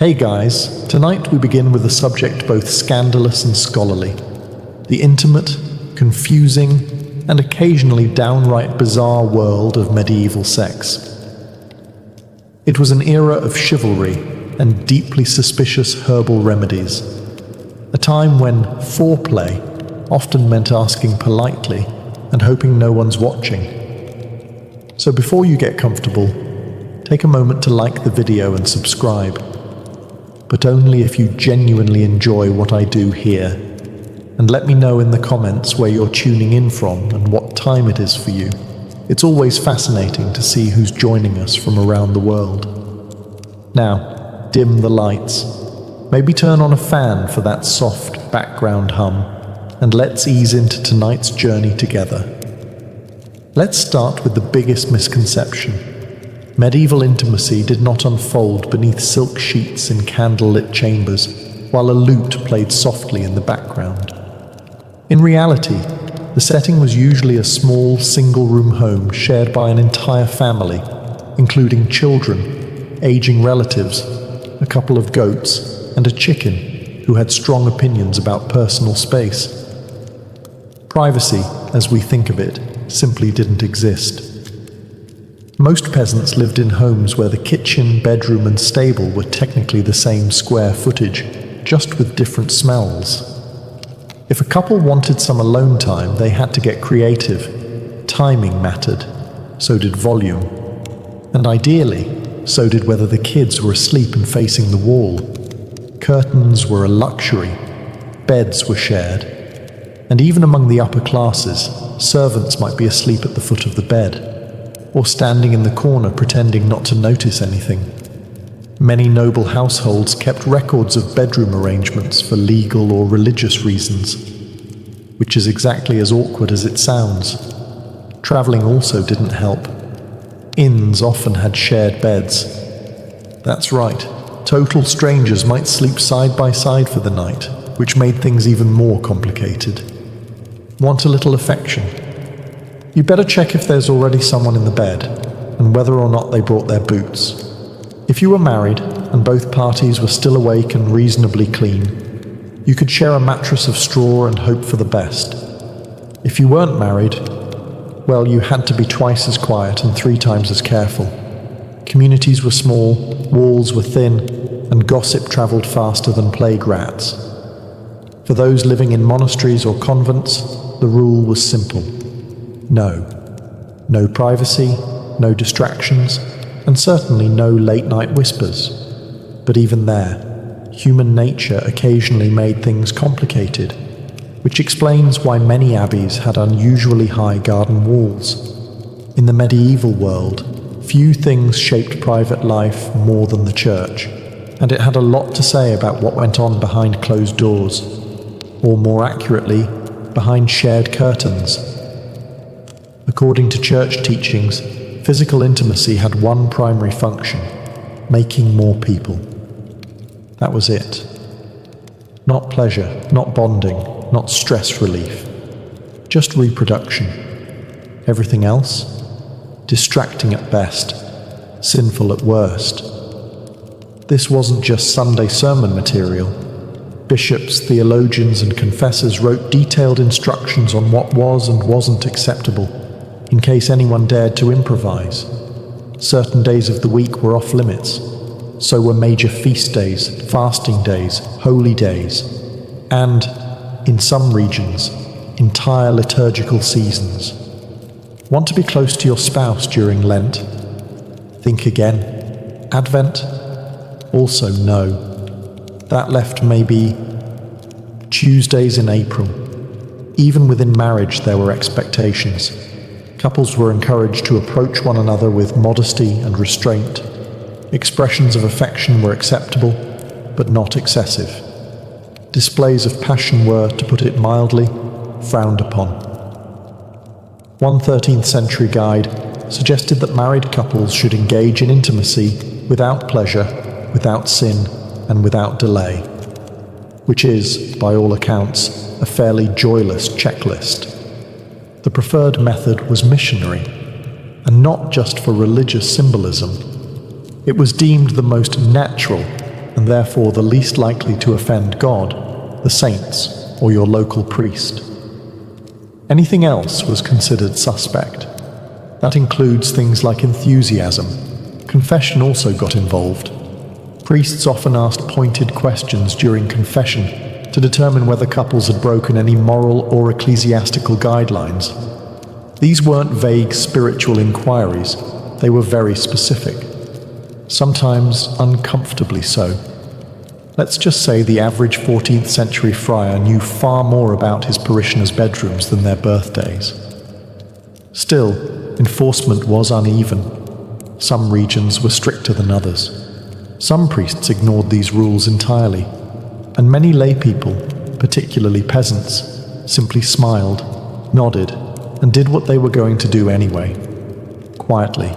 Hey guys, tonight we begin with a subject both scandalous and scholarly, the intimate, confusing, and occasionally downright bizarre world of medieval sex. It was an era of chivalry and deeply suspicious herbal remedies, a time when foreplay often meant asking politely and hoping no one's watching. So before you get comfortable, take a moment to like the video and subscribe, but only if you genuinely enjoy what I do here. And let me know in the comments where you're tuning in from and what time it is for you. It's always fascinating to see who's joining us from around the world. Now, dim the lights. Maybe turn on a fan for that soft background hum, and let's ease into tonight's journey together. Let's start with the biggest misconception. Medieval intimacy did not unfold beneath silk sheets in candlelit chambers, while a lute played softly in the background. In reality, the setting was usually a small, single-room home shared by an entire family, including children, aging relatives, a couple of goats, and a chicken who had strong opinions about personal space. Privacy, as we think of it, simply didn't exist. Most peasants lived in homes where the kitchen, bedroom, and stable were technically the same square footage, just with different smells. If a couple wanted some alone time, they had to get creative. Timing mattered, so did volume. And ideally, so did whether the kids were asleep and facing the wall. Curtains were a luxury, beds were shared, and even among the upper classes, servants might be asleep at the foot of the bed, or standing in the corner pretending not to notice anything. Many noble households kept records of bedroom arrangements for legal or religious reasons, which is exactly as awkward as it sounds. Traveling also didn't help. Inns often had shared beds. That's right, total strangers might sleep side by side for the night, which made things even more complicated. Want a little affection? You better check if there's already someone in the bed, and whether or not they brought their boots. If you were married, and both parties were still awake and reasonably clean, you could share a mattress of straw and hope for the best. If you weren't married, well, you had to be twice as quiet and 3 times as careful. Communities were small, walls were thin, and gossip traveled faster than plague rats. For those living in monasteries or convents, the rule was simple. No privacy, no distractions, and certainly no late-night whispers. But even there, human nature occasionally made things complicated, which explains why many abbeys had unusually high garden walls. In the medieval world, few things shaped private life more than the church, and it had a lot to say about what went on behind closed doors, or more accurately, behind shared curtains. According to church teachings, physical intimacy had one primary function: making more people. That was it. Not pleasure, not bonding, not stress relief. Just reproduction. Everything else? Distracting at best, sinful at worst. This wasn't just Sunday sermon material. Bishops, theologians, and confessors wrote detailed instructions on what was and wasn't acceptable, in case anyone dared to improvise. Certain days of the week were off limits. So were major feast days, fasting days, holy days, and, in some regions, entire liturgical seasons. Want to be close to your spouse during Lent? Think again. Advent? Also no. That left maybe Tuesdays in April. Even within marriage there were expectations. Couples were encouraged to approach one another with modesty and restraint. Expressions of affection were acceptable, but not excessive. Displays of passion were, to put it mildly, frowned upon. One 13th century guide suggested that married couples should engage in intimacy without pleasure, without sin, and without delay, which is, by all accounts, a fairly joyless checklist. The preferred method was missionary, and not just for religious symbolism. It was deemed the most natural, and therefore the least likely to offend God, the saints, or your local priest. Anything else was considered suspect. That includes things like enthusiasm. Confession also got involved. Priests often asked pointed questions during confession to determine whether couples had broken any moral or ecclesiastical guidelines. These weren't vague spiritual inquiries, they were very specific. Sometimes uncomfortably so. Let's just say the average 14th century friar knew far more about his parishioners' bedrooms than their birthdays. Still, enforcement was uneven. Some regions were stricter than others. Some priests ignored these rules entirely, and many lay people, particularly peasants, simply smiled, nodded, and did what they were going to do anyway, quietly.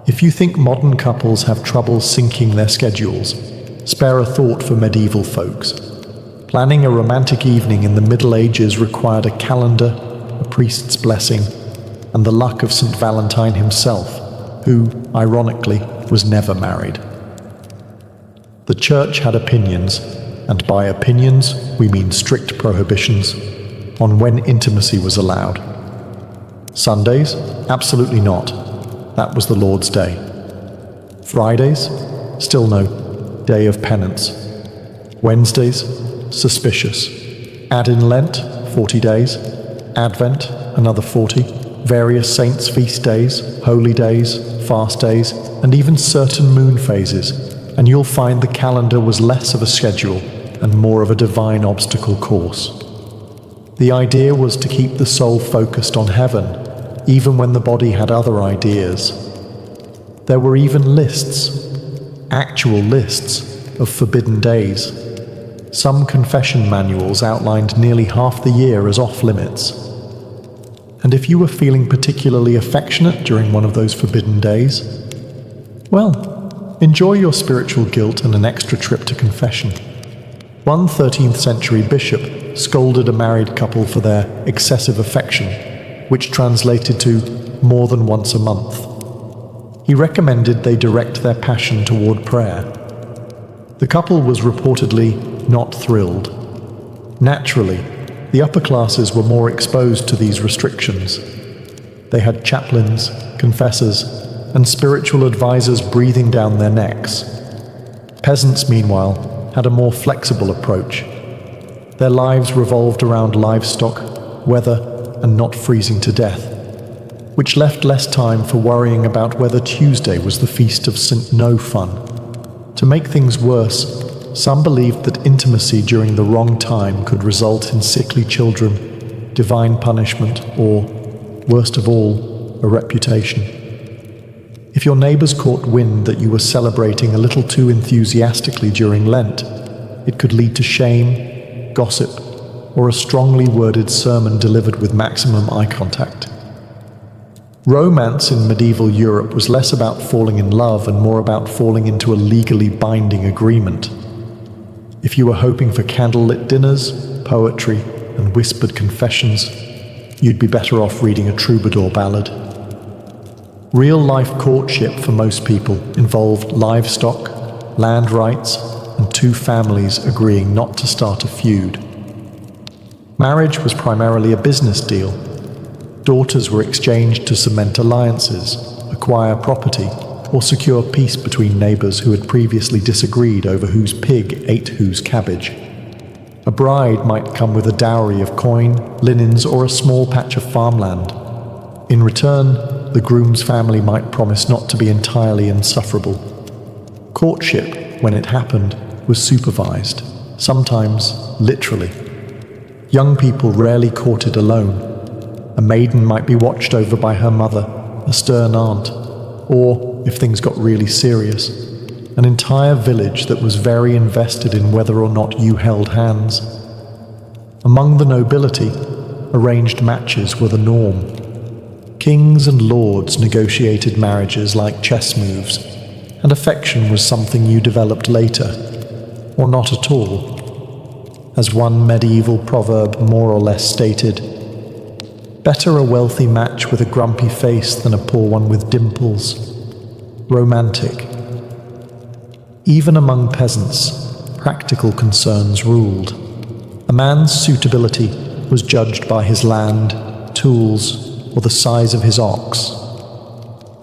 If you think modern couples have trouble syncing their schedules, spare a thought for medieval folks. Planning a romantic evening in the Middle Ages required a calendar, a priest's blessing, and the luck of St. Valentine himself, who, ironically, was never married. The Church had opinions, and by opinions we mean strict prohibitions, on when intimacy was allowed. Sundays? Absolutely not. That was the Lord's Day. Fridays? Still no. Day of penance. Wednesdays? Suspicious. Add in Lent, 40 days. Advent, another 40. Various saints' feast days, holy days, fast days, and even certain moon phases, and you'll find the calendar was less of a schedule and more of a divine obstacle course. The idea was to keep the soul focused on heaven, even when the body had other ideas. There were even lists, actual lists, of forbidden days. Some confession manuals outlined nearly half the year as off-limits. And if you were feeling particularly affectionate during one of those forbidden days, well, enjoy your spiritual guilt and an extra trip to confession. One 13th century bishop scolded a married couple for their excessive affection, which translated to more than once a month. He recommended they direct their passion toward prayer. The couple was reportedly not thrilled. Naturally, the upper classes were more exposed to these restrictions. They had chaplains, confessors, and spiritual advisors breathing down their necks. Peasants, meanwhile, had a more flexible approach. Their lives revolved around livestock, weather, and not freezing to death, which left less time for worrying about whether Tuesday was the feast of St. No Fun. To make things worse, some believed that intimacy during the wrong time could result in sickly children, divine punishment, or, worst of all, a reputation. If your neighbors caught wind that you were celebrating a little too enthusiastically during Lent, it could lead to shame, gossip, or a strongly worded sermon delivered with maximum eye contact. Romance in medieval Europe was less about falling in love and more about falling into a legally binding agreement. If you were hoping for candlelit dinners, poetry, and whispered confessions, you'd be better off reading a troubadour ballad. Real-life courtship for most people involved livestock, land rights, and two families agreeing not to start a feud. Marriage was primarily a business deal. Daughters were exchanged to cement alliances, acquire property, or secure peace between neighbors who had previously disagreed over whose pig ate whose cabbage. A bride might come with a dowry of coin, linens, or a small patch of farmland. In return, the groom's family might promise not to be entirely insufferable. Courtship, when it happened, was supervised, sometimes literally. Young people rarely courted alone. A maiden might be watched over by her mother, a stern aunt, or, if things got really serious, an entire village that was very invested in whether or not you held hands. Among the nobility, arranged matches were the norm. Kings and lords negotiated marriages like chess moves, and affection was something you developed later, or not at all. As one medieval proverb more or less stated, "Better a wealthy match with a grumpy face than a poor one with dimples." Romantic. Even among peasants, practical concerns ruled. A man's suitability was judged by his land, tools, or the size of his ox.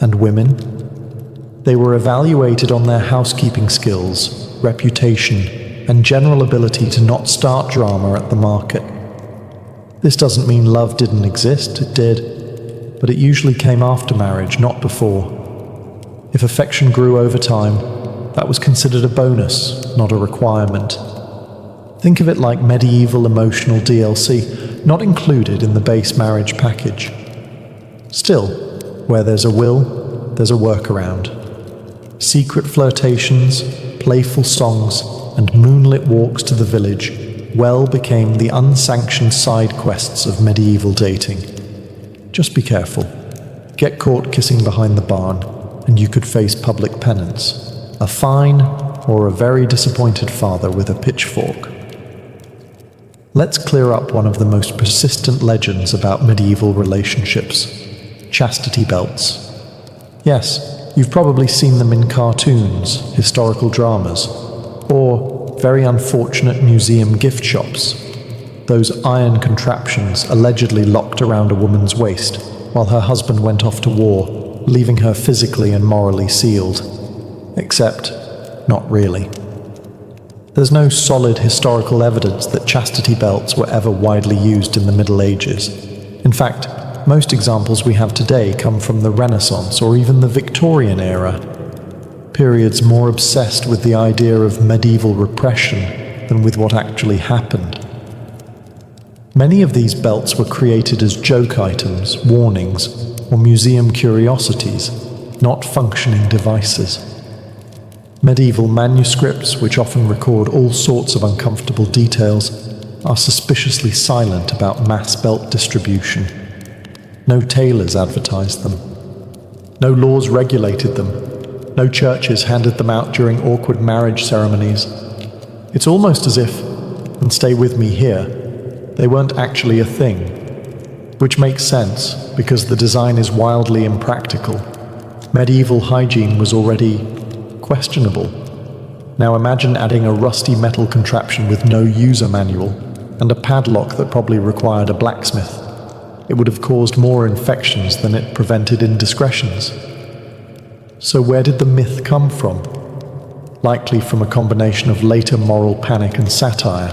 And women? They were evaluated on their housekeeping skills, reputation, and general ability to not start drama at the market. This doesn't mean love didn't exist, it did, but it usually came after marriage, not before. If affection grew over time, that was considered a bonus, not a requirement. Think of it like medieval emotional DLC, not included in the base marriage package. Still, where there's a will, there's a workaround. Secret flirtations, playful songs, and moonlit walks to the village well became the unsanctioned side quests of medieval dating. Just be careful. Get caught kissing behind the barn, and you could face public penance, a fine, or a very disappointed father with a pitchfork. Let's clear up one of the most persistent legends about medieval relationships: chastity belts. Yes, you've probably seen them in cartoons, historical dramas, or very unfortunate museum gift shops. Those iron contraptions allegedly locked around a woman's waist while her husband went off to war, leaving her physically and morally sealed. Except, not really. There's no solid historical evidence that chastity belts were ever widely used in the Middle Ages. In fact, most examples we have today come from the Renaissance or even the Victorian era, periods more obsessed with the idea of medieval repression than with what actually happened. Many of these belts were created as joke items, warnings, or museum curiosities, not functioning devices. Medieval manuscripts, which often record all sorts of uncomfortable details, are suspiciously silent about mass belt distribution. No tailors advertised them. No laws regulated them. No churches handed them out during awkward marriage ceremonies. It's almost as if, and stay with me here, they weren't actually a thing. Which makes sense, because the design is wildly impractical. Medieval hygiene was already questionable. Now imagine adding a rusty metal contraption with no user manual, and a padlock that probably required a blacksmith. It would have caused more infections than it prevented indiscretions. So where did the myth come from? Likely from a combination of later moral panic and satire.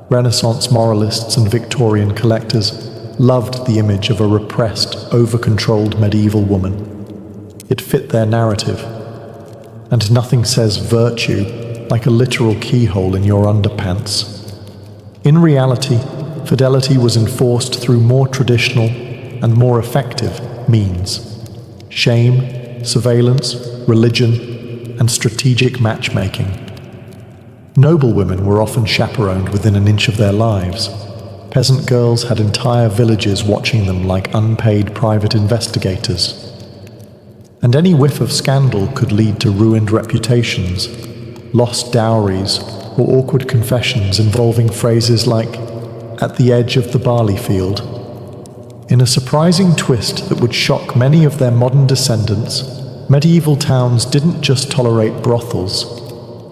Renaissance moralists and Victorian collectors loved the image of a repressed, over-controlled medieval woman. It fit their narrative. And nothing says virtue like a literal keyhole in your underpants. In reality, fidelity was enforced through more traditional and more effective means: shame, surveillance, religion, and strategic matchmaking. Noblewomen were often chaperoned within an inch of their lives. Peasant girls had entire villages watching them like unpaid private investigators. And any whiff of scandal could lead to ruined reputations, lost dowries, or awkward confessions involving phrases like, "at the edge of the barley field." In a surprising twist that would shock many of their modern descendants, medieval towns didn't just tolerate brothels.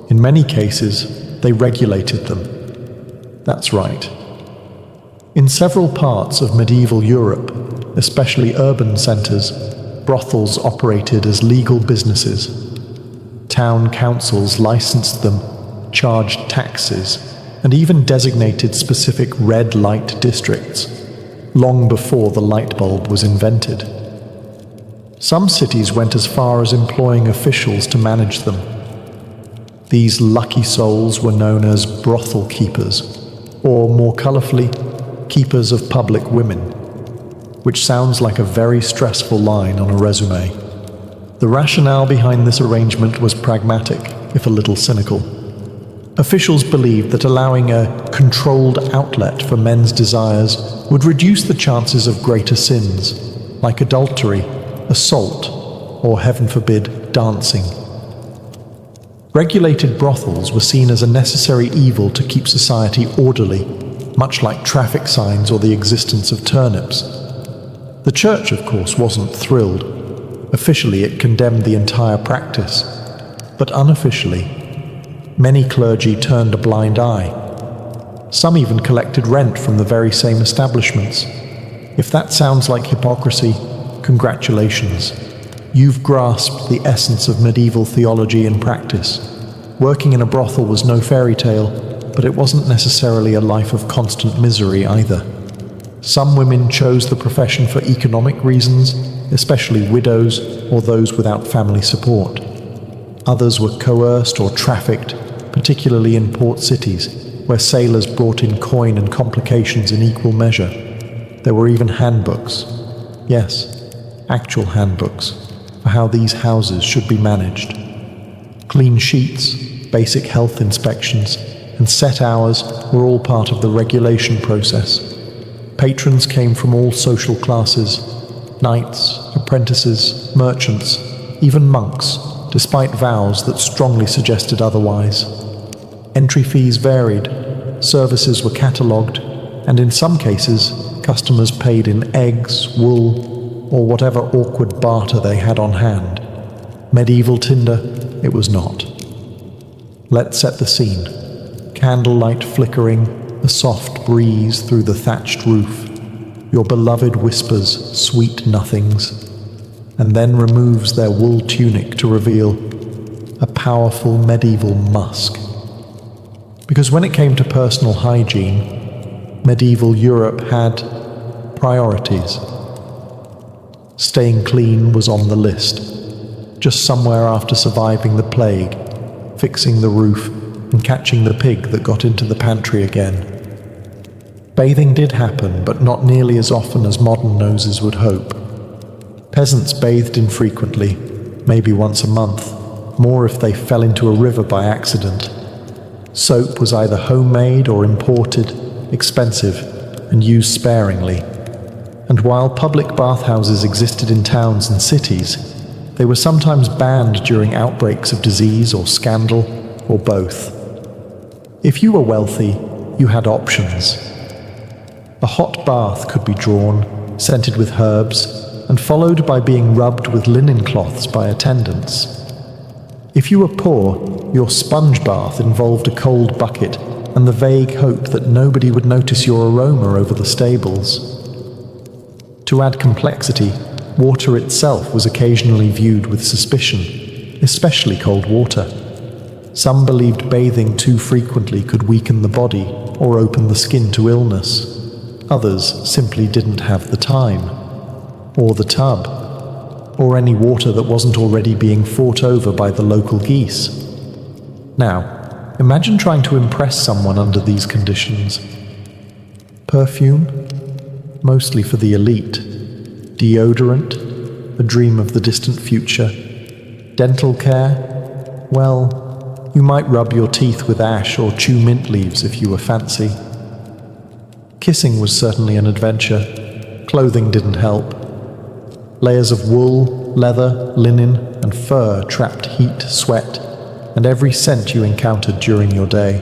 In many cases, they regulated them. That's right. In several parts of medieval Europe, especially urban centres, brothels operated as legal businesses. Town councils licensed them, charged taxes, and even designated specific red light districts, long before the light bulb was invented. Some cities went as far as employing officials to manage them. These lucky souls were known as brothel keepers, or more colourfully, keepers of public women, which sounds like a very stressful line on a resume. The rationale behind this arrangement was pragmatic, if a little cynical. Officials believed that allowing a controlled outlet for men's desires would reduce the chances of greater sins, like adultery, assault, or heaven forbid, dancing. Regulated brothels were seen as a necessary evil to keep society orderly, much like traffic signs or the existence of turnips. The church, of course, wasn't thrilled. Officially, it condemned the entire practice. But unofficially, many clergy turned a blind eye. Some even collected rent from the very same establishments. If that sounds like hypocrisy, congratulations. You've grasped the essence of medieval theology in practice. Working in a brothel was no fairy tale, but it wasn't necessarily a life of constant misery either. Some women chose the profession for economic reasons, especially widows or those without family support. Others were coerced or trafficked, particularly in port cities, where sailors brought in coin and complications in equal measure. There were even handbooks. Yes, actual handbooks for how these houses should be managed. Clean sheets, basic health inspections, and set hours were all part of the regulation process. Patrons came from all social classes: knights, apprentices, merchants, even monks, despite vows that strongly suggested otherwise. Entry fees varied, services were catalogued, and in some cases, customers paid in eggs, wool, or whatever awkward barter they had on hand. Medieval tinder, it was not. Let's set the scene. Candlelight flickering, a soft breeze through the thatched roof. Your beloved whispers sweet nothings, and then removes their wool tunic to reveal a powerful medieval musk. Because when it came to personal hygiene, medieval Europe had priorities. Staying clean was on the list, just somewhere after surviving the plague, fixing the roof, and catching the pig that got into the pantry again. Bathing did happen, but not nearly as often as modern noses would hope. Peasants bathed infrequently, maybe once a month, more if they fell into a river by accident. Soap was either homemade or imported, expensive, and used sparingly. And while public bathhouses existed in towns and cities, they were sometimes banned during outbreaks of disease or scandal, or both. If you were wealthy, you had options. A hot bath could be drawn, scented with herbs, and followed by being rubbed with linen cloths by attendants. If you were poor, your sponge bath involved a cold bucket and the vague hope that nobody would notice your aroma over the stables. To add complexity, water itself was occasionally viewed with suspicion, especially cold water. Some believed bathing too frequently could weaken the body or open the skin to illness. Others simply didn't have the time, or the tub, or any water that wasn't already being fought over by the local geese. Now, imagine trying to impress someone under these conditions. Perfume? Mostly for the elite. Deodorant? A dream of the distant future. Dental care? Well, you might rub your teeth with ash or chew mint leaves if you were fancy. Kissing was certainly an adventure. Clothing didn't help. Layers of wool, leather, linen, and fur trapped heat, sweat, and every scent you encountered during your day,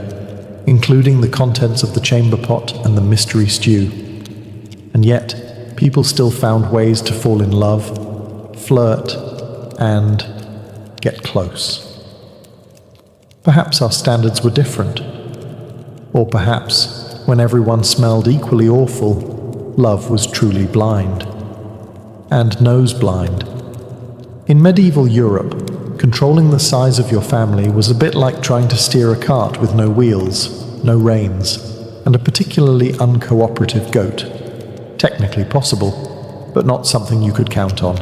including the contents of the chamber pot and the mystery stew. And yet, people still found ways to fall in love, flirt, and get close. Perhaps our standards were different. Or perhaps, when everyone smelled equally awful, love was truly blind. And nose blind. In medieval Europe, controlling the size of your family was a bit like trying to steer a cart with no wheels, no reins, and a particularly uncooperative goat. Technically possible, but not something you could count on.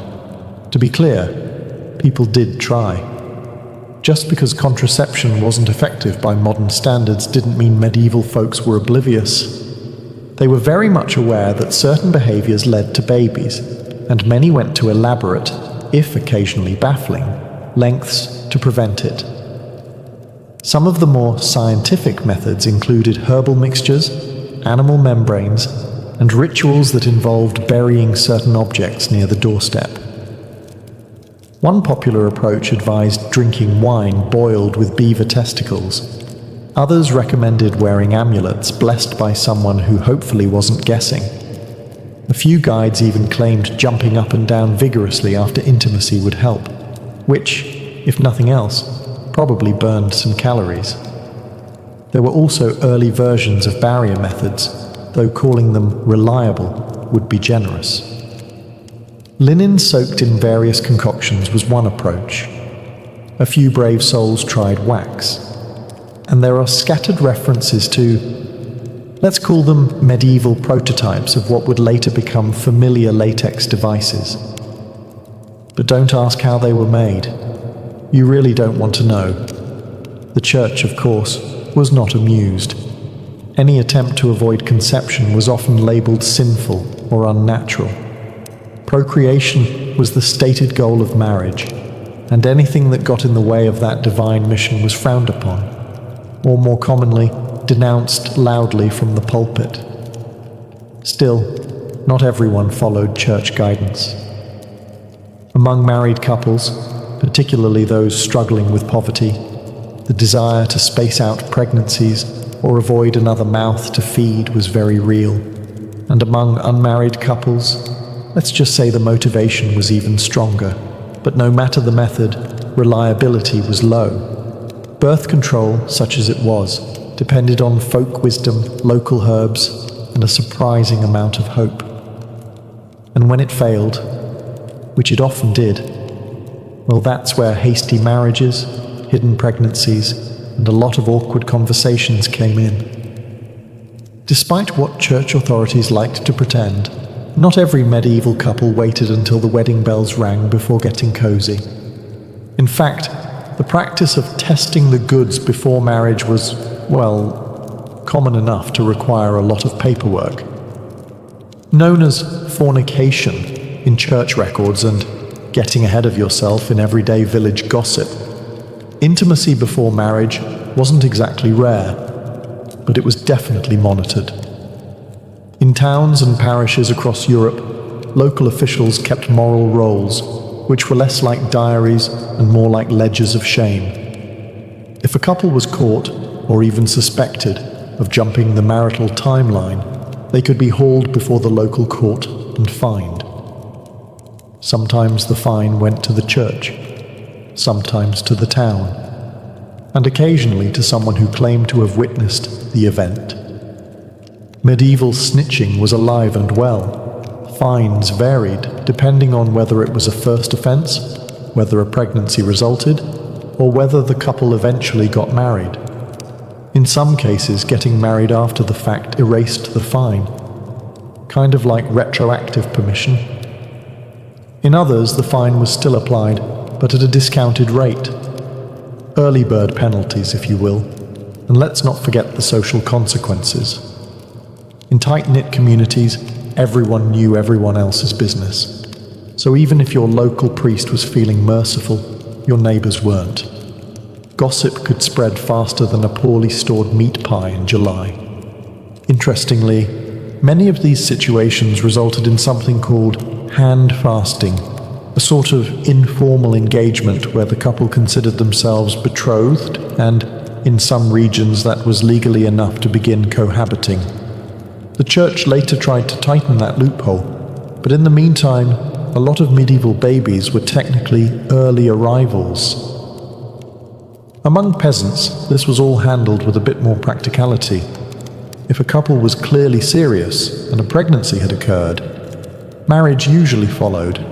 To be clear, people did try. Just because contraception wasn't effective by modern standards didn't mean medieval folks were oblivious. They were very much aware that certain behaviors led to babies, and many went to elaborate, if occasionally baffling, lengths to prevent it. Some of the more scientific methods included herbal mixtures, animal membranes, and rituals that involved burying certain objects near the doorstep. One popular approach advised drinking wine boiled with beaver testicles. Others recommended wearing amulets blessed by someone who hopefully wasn't guessing. A few guides even claimed jumping up and down vigorously after intimacy would help, which, if nothing else, probably burned some calories. There were also early versions of barrier methods, though calling them reliable would be generous. Linen soaked in various concoctions was one approach. A few brave souls tried wax. And there are scattered references to, let's call them medieval prototypes of what would later become familiar latex devices. But don't ask how they were made. You really don't want to know. The church, of course, was not amused. Any attempt to avoid conception was often labelled sinful or unnatural. Procreation was the stated goal of marriage, and anything that got in the way of that divine mission was frowned upon, or more commonly, denounced loudly from the pulpit. Still, not everyone followed church guidance. Among married couples, particularly those struggling with poverty, the desire to space out pregnancies or avoid another mouth to feed was very real. And among unmarried couples, let's just say the motivation was even stronger. But no matter the method, reliability was low. Birth control, such as it was, depended on folk wisdom, local herbs, and a surprising amount of hope. And when it failed, which it often did, well, that's where hasty marriages, hidden pregnancies, and a lot of awkward conversations came in. Despite what church authorities liked to pretend, not every medieval couple waited until the wedding bells rang before getting cozy. In fact, the practice of testing the goods before marriage was, well, common enough to require a lot of paperwork. Known as fornication in church records and getting ahead of yourself in everyday village gossip, intimacy before marriage wasn't exactly rare, but it was definitely monitored. In towns and parishes across Europe, local officials kept moral rolls, which were less like diaries and more like ledgers of shame. If a couple was caught, or even suspected, of jumping the marital timeline, they could be hauled before the local court and fined. Sometimes the fine went to the church, sometimes to the town, and occasionally to someone who claimed to have witnessed the event. Medieval snitching was alive and well. Fines varied depending on whether it was a first offence, whether a pregnancy resulted, or whether the couple eventually got married. In some cases, getting married after the fact erased the fine, kind of like retroactive permission. In others, the fine was still applied, but at a discounted rate. Early bird penalties, if you will, and let's not forget the social consequences. In tight-knit communities, everyone knew everyone else's business. So even if your local priest was feeling merciful, your neighbours weren't. Gossip could spread faster than a poorly stored meat pie in July. Interestingly, many of these situations resulted in something called hand fasting, a sort of informal engagement where the couple considered themselves betrothed, and in some regions that was legally enough to begin cohabiting. The church later tried to tighten that loophole, but in the meantime, a lot of medieval babies were technically early arrivals. Among peasants, this was all handled with a bit more practicality. If a couple was clearly serious and a pregnancy had occurred, marriage usually followed,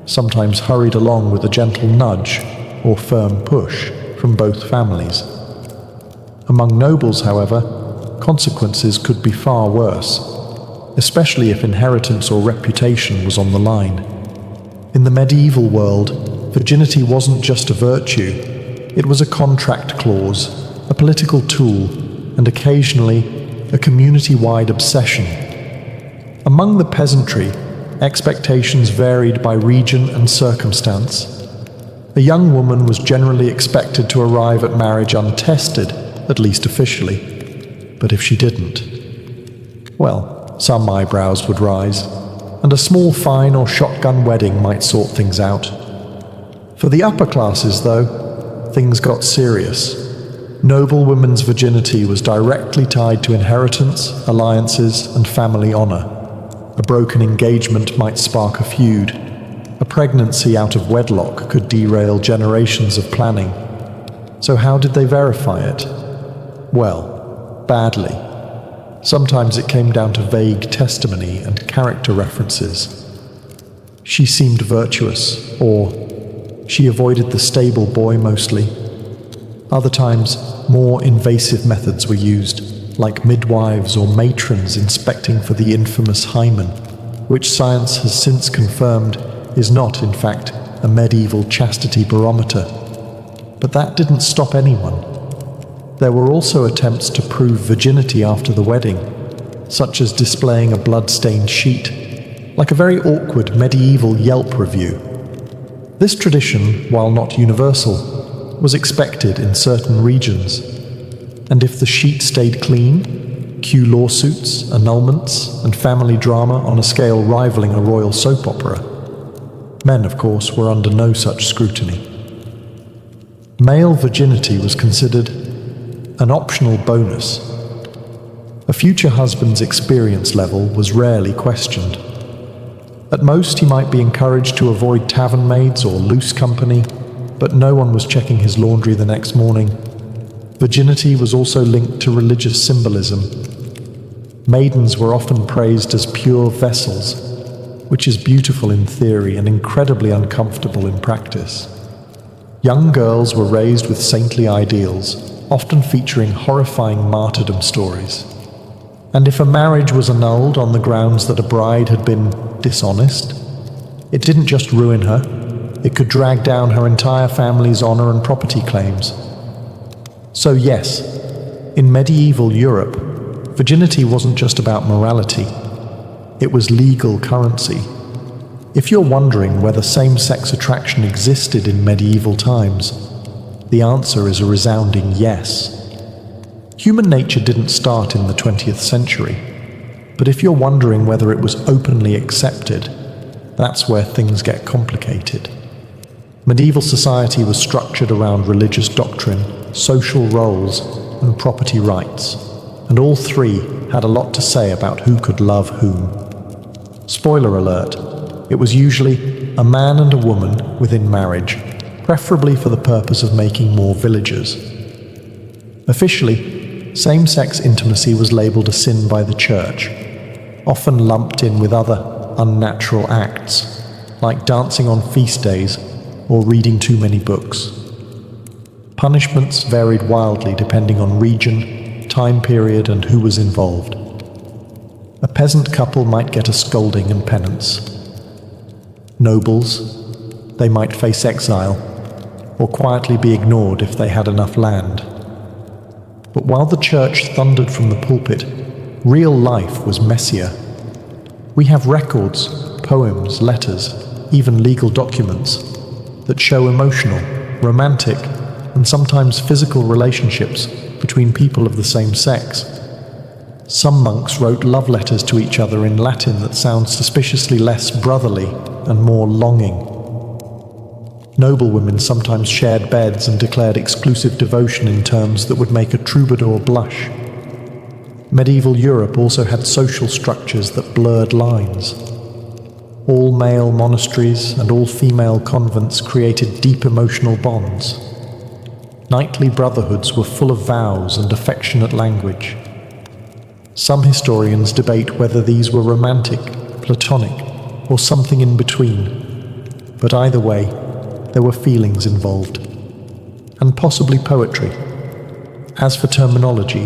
sometimes hurried along with a gentle nudge or firm push from both families. Among nobles, however, consequences could be far worse, especially if inheritance or reputation was on the line. In the medieval world, virginity wasn't just a virtue, it was a contract clause, a political tool, and occasionally a community-wide obsession. Among the peasantry, expectations varied by region and circumstance. A young woman was generally expected to arrive at marriage untested, at least officially. But if she didn't, well, some eyebrows would rise, and a small fine or shotgun wedding might sort things out. For the upper classes, though, things got serious. Noble women's virginity was directly tied to inheritance, alliances, and family honor. A broken engagement might spark a feud. A pregnancy out of wedlock could derail generations of planning. So how did they verify it? Well, badly. Sometimes it came down to vague testimony and character references. She seemed virtuous, or she avoided the stable boy mostly. Other times, more invasive methods were used, like midwives or matrons inspecting for the infamous hymen, which science has since confirmed is not, in fact, a medieval chastity barometer. But that didn't stop anyone. There were also attempts to prove virginity after the wedding, such as displaying a blood-stained sheet, like a very awkward medieval Yelp review. This tradition, while not universal, was expected in certain regions, and if the sheet stayed clean, cue lawsuits, annulments, and family drama on a scale rivaling a royal soap opera. Men, of course, were under no such scrutiny. Male virginity was considered an optional bonus. A future husband's experience level was rarely questioned. At most, he might be encouraged to avoid tavern maids or loose company, but no one was checking his laundry the next morning. Virginity was also linked to religious symbolism. Maidens were often praised as pure vessels, which is beautiful in theory and incredibly uncomfortable in practice. Young girls were raised with saintly ideals, often featuring horrifying martyrdom stories. And if a marriage was annulled on the grounds that a bride had been dishonest, it didn't just ruin her, it could drag down her entire family's honor and property claims. So yes, in medieval Europe, virginity wasn't just about morality, it was legal currency. If you're wondering whether same-sex attraction existed in medieval times, the answer is a resounding yes. Human nature didn't start in the 20th century, but if you're wondering whether it was openly accepted, that's where things get complicated. Medieval society was structured around religious doctrine, social roles, and property rights, and all three had a lot to say about who could love whom. Spoiler alert, it was usually a man and a woman within marriage, preferably for the purpose of making more villagers. Officially, same-sex intimacy was labelled a sin by the church, often lumped in with other unnatural acts, like dancing on feast days or reading too many books. Punishments varied wildly depending on region, time period, and who was involved. A peasant couple might get a scolding and penance. Nobles, they might face exile, or quietly be ignored if they had enough land. But while the church thundered from the pulpit, real life was messier. We have records, poems, letters, even legal documents that show emotional, romantic, and sometimes physical relationships between people of the same sex. Some monks wrote love letters to each other in Latin that sound suspiciously less brotherly and more longing. Noblewomen sometimes shared beds and declared exclusive devotion in terms that would make a troubadour blush. Medieval Europe also had social structures that blurred lines. All-male monasteries and all-female convents created deep emotional bonds. Knightly brotherhoods were full of vows and affectionate language. Some historians debate whether these were romantic, platonic, or something in between. But either way, there were feelings involved, and possibly poetry. As for terminology,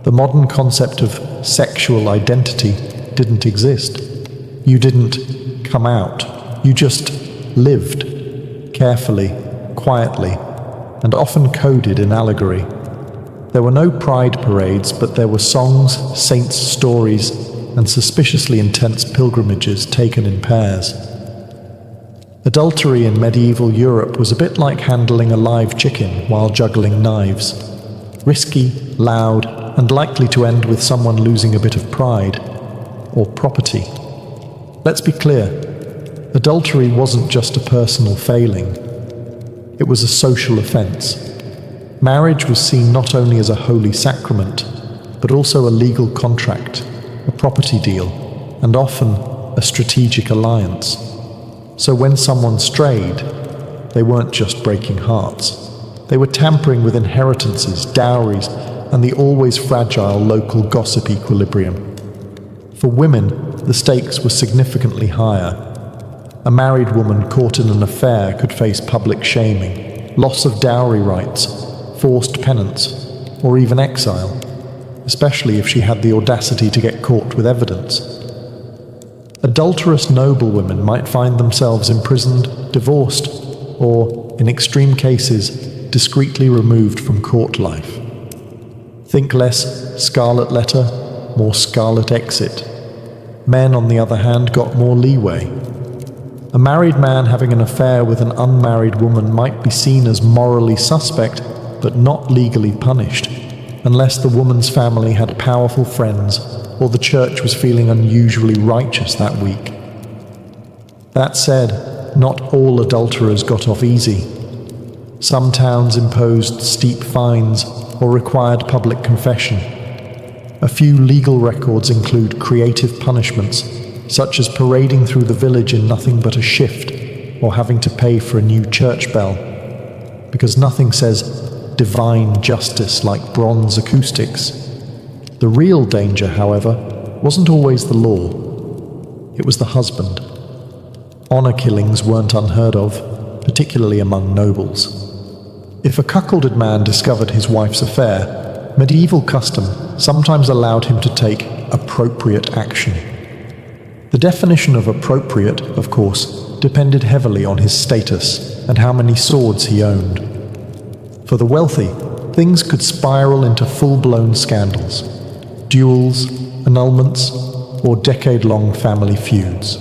the modern concept of sexual identity didn't exist. You didn't come out, you just lived, carefully, quietly, and often coded in allegory. There were no pride parades, but there were songs, saints' stories, and suspiciously intense pilgrimages taken in pairs. Adultery in medieval Europe was a bit like handling a live chicken while juggling knives. Risky, loud, and likely to end with someone losing a bit of pride, or property. Let's be clear, adultery wasn't just a personal failing. It was a social offense. Marriage was seen not only as a holy sacrament, but also a legal contract, a property deal, and often a strategic alliance. So when someone strayed, they weren't just breaking hearts, They were tampering with inheritances, dowries, and the always fragile local gossip equilibrium. For women, the stakes were significantly higher. A married woman caught in an affair could face public shaming, loss of dowry rights, forced penance, or even exile, especially if she had the audacity to get caught with evidence. Adulterous noblewomen might find themselves imprisoned, divorced, or, in extreme cases, discreetly removed from court life. Think less scarlet letter, more scarlet exit. Men, on the other hand, got more leeway. A married man having an affair with an unmarried woman might be seen as morally suspect, but not legally punished, unless the woman's family had powerful friends or the church was feeling unusually righteous that week. That said, not all adulterers got off easy. Some towns imposed steep fines or required public confession. A few legal records include creative punishments, such as parading through the village in nothing but a shift or having to pay for a new church bell, because nothing says divine justice like bronze acoustics. The real danger, however, wasn't always the law. It was the husband. Honor killings weren't unheard of, particularly among nobles. If a cuckolded man discovered his wife's affair, medieval custom sometimes allowed him to take appropriate action. The definition of appropriate, of course, depended heavily on his status and how many swords he owned. For the wealthy, things could spiral into full-blown scandals, duels, annulments, or decade-long family feuds.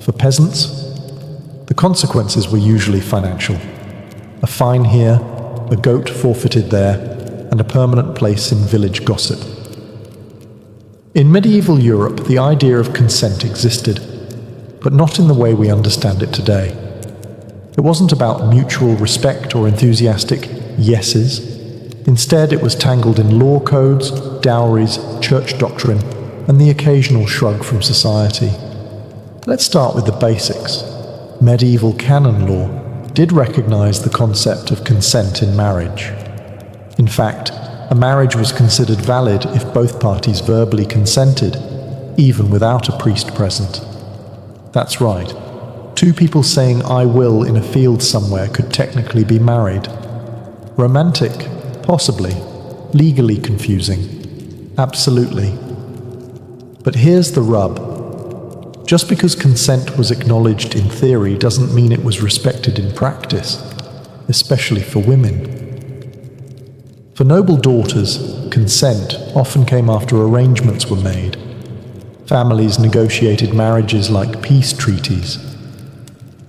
For peasants, the consequences were usually financial. A fine here, a goat forfeited there, and a permanent place in village gossip. In medieval Europe, the idea of consent existed, but not in the way we understand it today. It wasn't about mutual respect or enthusiastic yeses. Instead, it was tangled in law codes, dowries, church doctrine, and the occasional shrug from society. Let's start with the basics. Medieval canon law did recognize the concept of consent in marriage. In fact, a marriage was considered valid if both parties verbally consented, even without a priest present. That's right. Two people saying "I will" in a field somewhere could technically be married. Romantic? Possibly. Legally confusing? Absolutely. But here's the rub. Just because consent was acknowledged in theory doesn't mean it was respected in practice, especially for women. For noble daughters, consent often came after arrangements were made. Families negotiated marriages like peace treaties.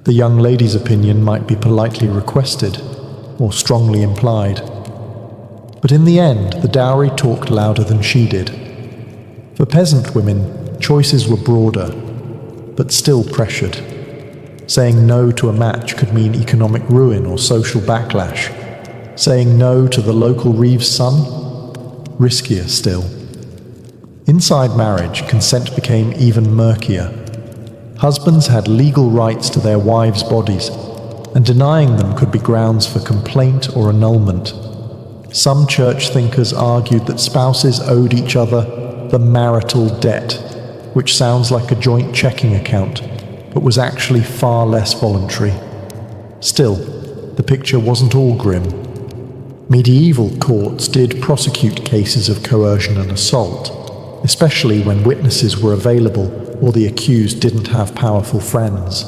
The young lady's opinion might be politely requested or strongly implied. But in the end, the dowry talked louder than she did. For peasant women, choices were broader, but still pressured. Saying no to a match could mean economic ruin or social backlash. Saying no to the local reeve's son? Riskier still. Inside marriage, consent became even murkier. Husbands had legal rights to their wives' bodies, and denying them could be grounds for complaint or annulment. Some church thinkers argued that spouses owed each other the marital debt, which sounds like a joint checking account, but was actually far less voluntary. Still, the picture wasn't all grim. Medieval courts did prosecute cases of coercion and assault, especially when witnesses were available or the accused didn't have powerful friends.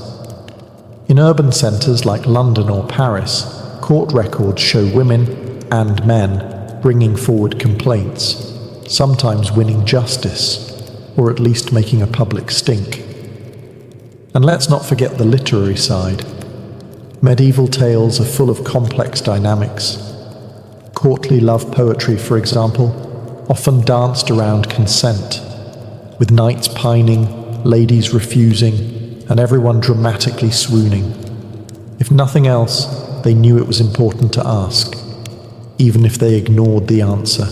In urban centres like London or Paris, court records show women and men bringing forward complaints, sometimes winning justice, or at least making a public stink. And let's not forget the literary side. Medieval tales are full of complex dynamics. Courtly love poetry, for example, often danced around consent, with knights pining, ladies refusing, and everyone dramatically swooning. If nothing else, they knew it was important to ask, even if they ignored the answer.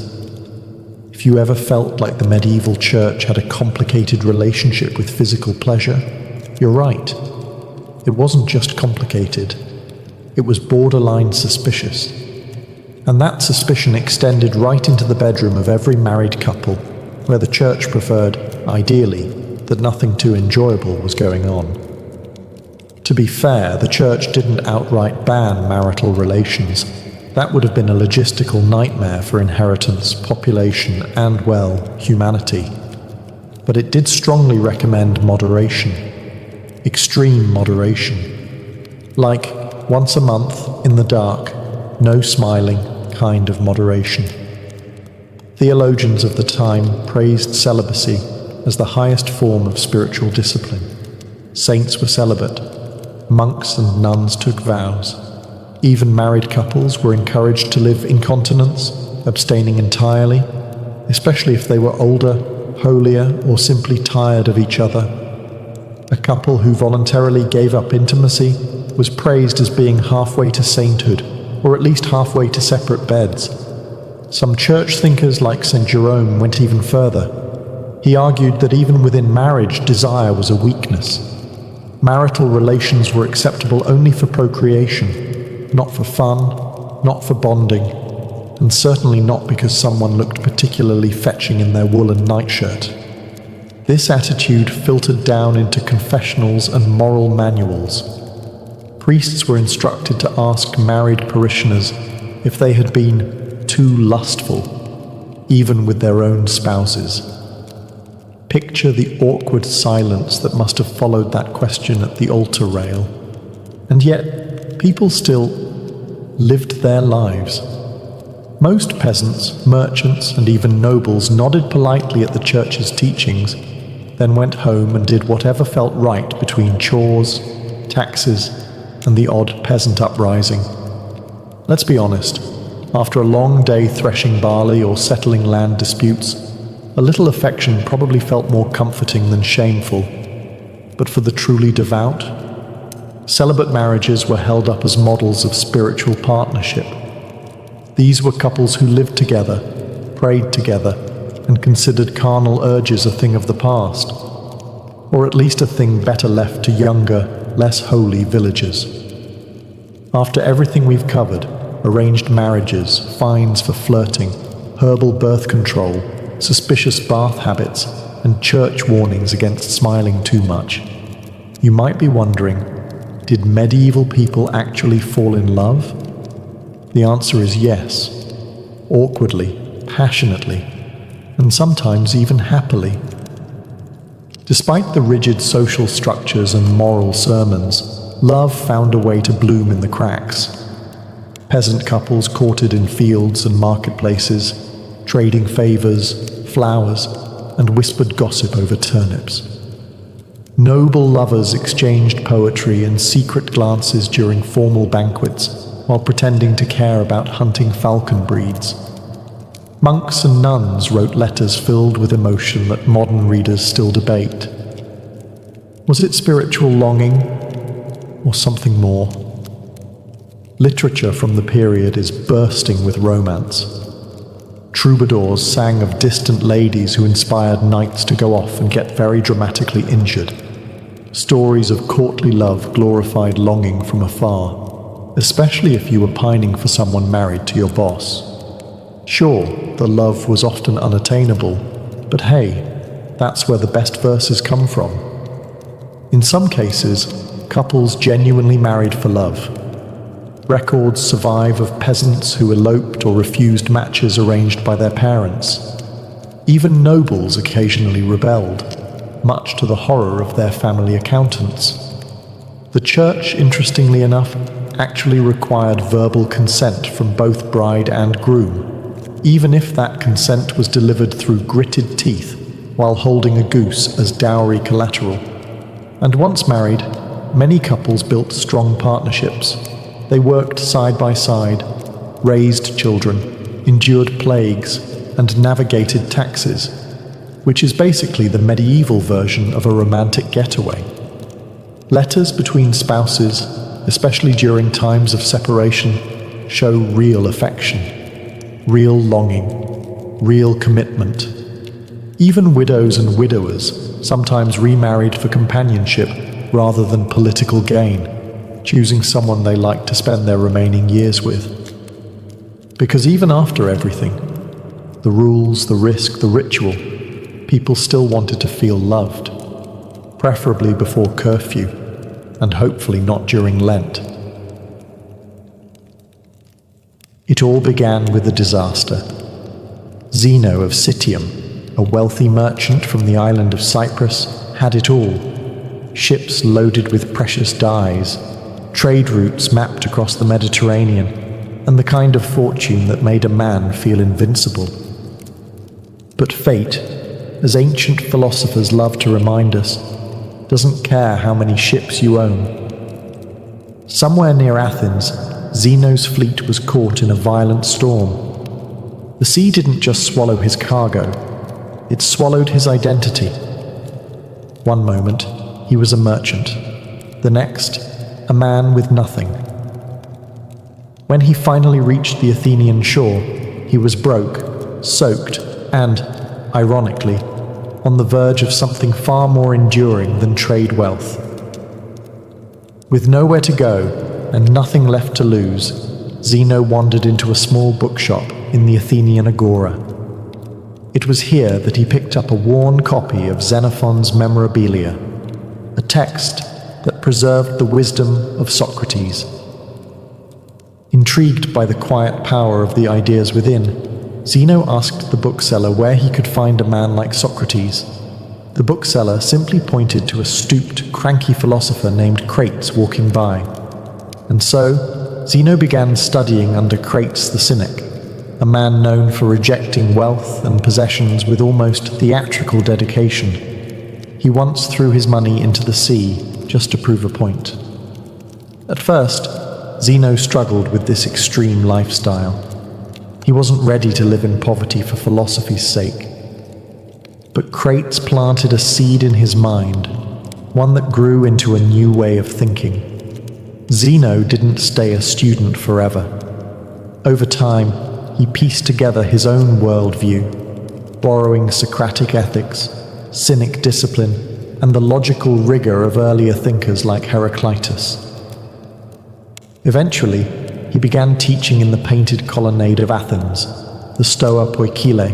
If you ever felt like the medieval church had a complicated relationship with physical pleasure, you're right. It wasn't just complicated. It was borderline suspicious. And that suspicion extended right into the bedroom of every married couple, where the church preferred, ideally, that nothing too enjoyable was going on. To be fair, the church didn't outright ban marital relations. That would have been a logistical nightmare for inheritance, population, and, well, humanity. But it did strongly recommend moderation. Extreme moderation. Like, once a month, in the dark, no smiling kind of moderation. Theologians of the time praised celibacy as the highest form of spiritual discipline. Saints were celibate. Monks and nuns took vows. Even married couples were encouraged to live in continence, abstaining entirely, especially if they were older, holier, or simply tired of each other. A couple who voluntarily gave up intimacy was praised as being halfway to sainthood, or at least halfway to separate beds. Some church thinkers like St. Jerome went even further. He argued that even within marriage, desire was a weakness. Marital relations were acceptable only for procreation, not for fun, not for bonding, and certainly not because someone looked particularly fetching in their woolen nightshirt. This attitude filtered down into confessionals and moral manuals. Priests were instructed to ask married parishioners if they had been too lustful, even with their own spouses. Picture the awkward silence that must have followed that question at the altar rail. And yet, people still lived their lives. Most peasants, merchants, and even nobles nodded politely at the church's teachings, then went home and did whatever felt right between chores, taxes, and the odd peasant uprising. Let's be honest, after a long day threshing barley or settling land disputes, a little affection probably felt more comforting than shameful. But for the truly devout, celibate marriages were held up as models of spiritual partnership. These were couples who lived together, prayed together, and considered carnal urges a thing of the past, or at least a thing better left to younger, less holy villagers. After everything we've covered, arranged marriages, fines for flirting, herbal birth control, suspicious bath habits, and church warnings against smiling too much, you might be wondering, did medieval people actually fall in love? The answer is yes, awkwardly, passionately, and sometimes even happily. Despite the rigid social structures and moral sermons, love found a way to bloom in the cracks. Peasant couples courted in fields and marketplaces, trading favors, flowers, and whispered gossip over turnips. Noble lovers exchanged poetry and secret glances during formal banquets while pretending to care about hunting falcon breeds. Monks and nuns wrote letters filled with emotion that modern readers still debate. Was it spiritual longing or something more? Literature from the period is bursting with romance. Troubadours sang of distant ladies who inspired knights to go off and get very dramatically injured. Stories of courtly love glorified longing from afar, especially if you were pining for someone married to your boss. Sure, the love was often unattainable, but hey, that's where the best verses come from. In some cases, couples genuinely married for love. Records survive of peasants who eloped or refused matches arranged by their parents. Even nobles occasionally rebelled, much to the horror of their family accountants. The church, interestingly enough, actually required verbal consent from both bride and groom, even if that consent was delivered through gritted teeth while holding a goose as dowry collateral. And once married, many couples built strong partnerships. They worked side by side, raised children, endured plagues, and navigated taxes, which is basically the medieval version of a romantic getaway. Letters between spouses, especially during times of separation, show real affection, real longing, real commitment. Even widows and widowers sometimes remarried for companionship rather than political gain, choosing someone they liked to spend their remaining years with. Because even after everything, the rules, the risk, the ritual, people still wanted to feel loved, preferably before curfew, and hopefully not during Lent. It all began with a disaster. Zeno of Citium, a wealthy merchant from the island of Cyprus, had it all. Ships loaded with precious dyes, trade routes mapped across the Mediterranean, and the kind of fortune that made a man feel invincible. But fate, as ancient philosophers love to remind us, doesn't care how many ships you own. Somewhere near Athens, Zeno's fleet was caught in a violent storm. The sea didn't just swallow his cargo, it swallowed his identity. One moment, he was a merchant. The next, a man with nothing. When he finally reached the Athenian shore, he was broke, soaked, and, ironically, on the verge of something far more enduring than trade wealth. With nowhere to go and nothing left to lose, Zeno wandered into a small bookshop in the Athenian agora. It was here that he picked up a worn copy of Xenophon's Memorabilia, a text that preserved the wisdom of Socrates. Intrigued by the quiet power of the ideas within, Zeno asked the bookseller where he could find a man like Socrates. The bookseller simply pointed to a stooped, cranky philosopher named Crates walking by. And so, Zeno began studying under Crates the cynic, a man known for rejecting wealth and possessions with almost theatrical dedication. He once threw his money into the sea just to prove a point. At first, Zeno struggled with this extreme lifestyle. He wasn't ready to live in poverty for philosophy's sake. But Crates planted a seed in his mind, one that grew into a new way of thinking. Zeno didn't stay a student forever. Over time, he pieced together his own worldview, borrowing Socratic ethics, cynic discipline, and the logical rigor of earlier thinkers like Heraclitus. Eventually, he began teaching in the painted colonnade of Athens, the Stoa Poikile,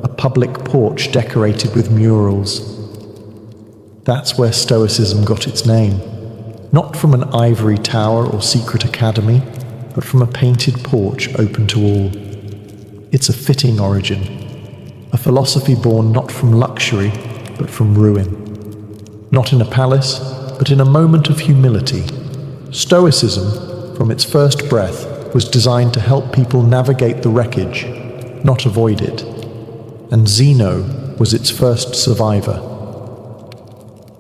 a public porch decorated with murals. That's where Stoicism got its name, not from an ivory tower or secret academy, but from a painted porch open to all. It's a fitting origin, a philosophy born not from luxury, but from ruin. Not in a palace, but in a moment of humility. Stoicism, from its first breath, was designed to help people navigate the wreckage, not avoid it. And Zeno was its first survivor.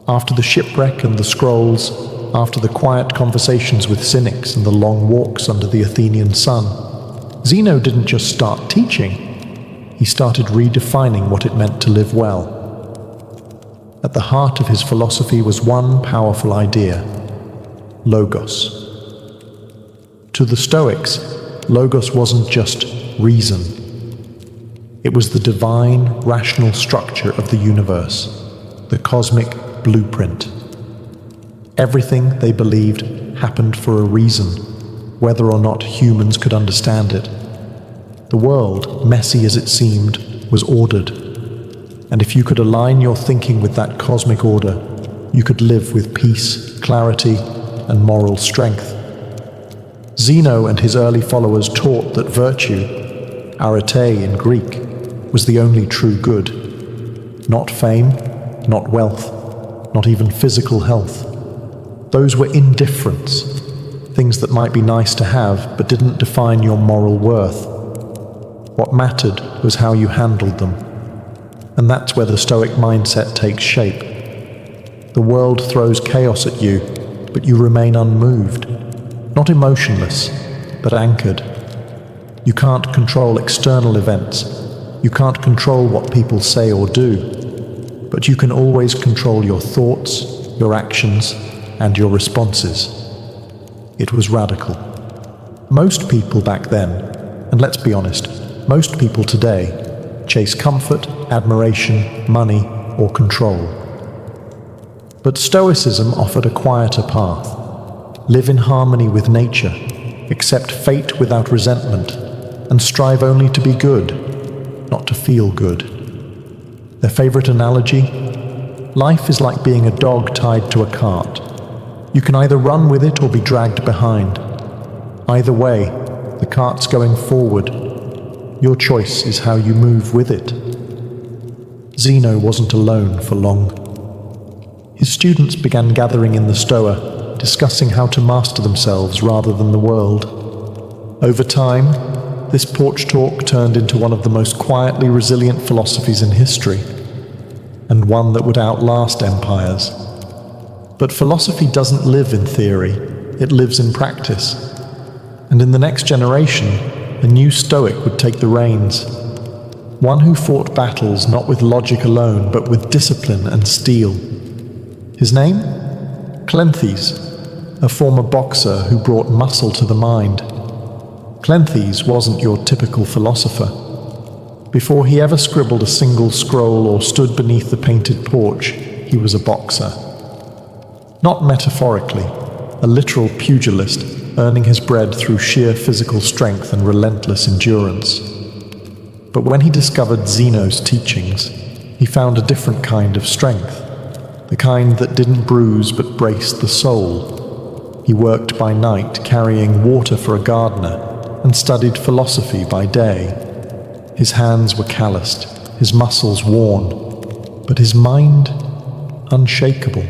After the shipwreck and the scrolls, after the quiet conversations with cynics and the long walks under the Athenian sun, Zeno didn't just start teaching, he started redefining what it meant to live well. At the heart of his philosophy was one powerful idea: logos. To the Stoics, logos wasn't just reason. It was the divine, rational structure of the universe, the cosmic blueprint. Everything, they believed, happened for a reason, whether or not humans could understand it. The world, messy as it seemed, was ordered. And if you could align your thinking with that cosmic order, you could live with peace, clarity, and moral strength. Zeno and his early followers taught that virtue, arete in Greek, was the only true good. Not fame, not wealth, not even physical health. Those were indifferents, things that might be nice to have but didn't define your moral worth. What mattered was how you handled them. And that's where the Stoic mindset takes shape. The world throws chaos at you, but you remain unmoved, not emotionless, but anchored. You can't control external events. You can't control what people say or do, but you can always control your thoughts, your actions, and your responses. It was radical. Most people back then, and let's be honest, most people today, chase comfort, admiration, money, or control. But Stoicism offered a quieter path. Live in harmony with nature, accept fate without resentment, and strive only to be good, not to feel good. Their favorite analogy? Life is like being a dog tied to a cart. You can either run with it or be dragged behind. Either way, the cart's going forward. Your choice is how you move with it. Zeno wasn't alone for long. His students began gathering in the Stoa, discussing how to master themselves rather than the world. Over time, this porch talk turned into one of the most quietly resilient philosophies in history, and one that would outlast empires. But philosophy doesn't live in theory, it lives in practice. And in the next generation, a new Stoic would take the reins. One who fought battles not with logic alone, but with discipline and steel. His name? Cleanthes, a former boxer who brought muscle to the mind. Cleanthes wasn't your typical philosopher. Before he ever scribbled a single scroll or stood beneath the painted porch, he was a boxer. Not metaphorically, a literal pugilist, earning his bread through sheer physical strength and relentless endurance. But when he discovered Zeno's teachings, he found a different kind of strength, the kind that didn't bruise but braced the soul. He worked by night carrying water for a gardener and studied philosophy by day. His hands were calloused, his muscles worn, but his mind unshakable.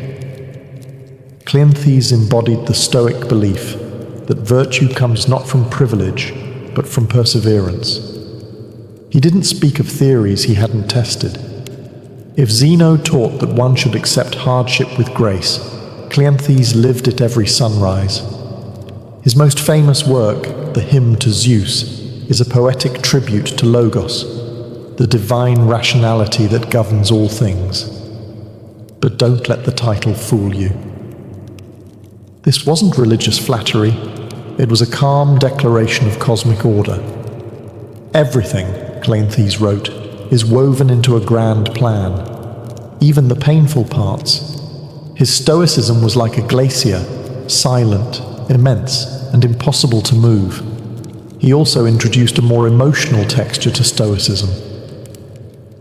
Cleanthes embodied the Stoic belief that virtue comes not from privilege, but from perseverance. He didn't speak of theories he hadn't tested. If Zeno taught that one should accept hardship with grace, Cleanthes lived it every sunrise. His most famous work, the Hymn to Zeus, is a poetic tribute to Logos, the divine rationality that governs all things. But don't let the title fool you. This wasn't religious flattery, it was a calm declaration of cosmic order. Everything, Cleanthes wrote, is woven into a grand plan, even the painful parts. His Stoicism was like a glacier, silent, immense, and impossible to move. He also introduced a more emotional texture to Stoicism.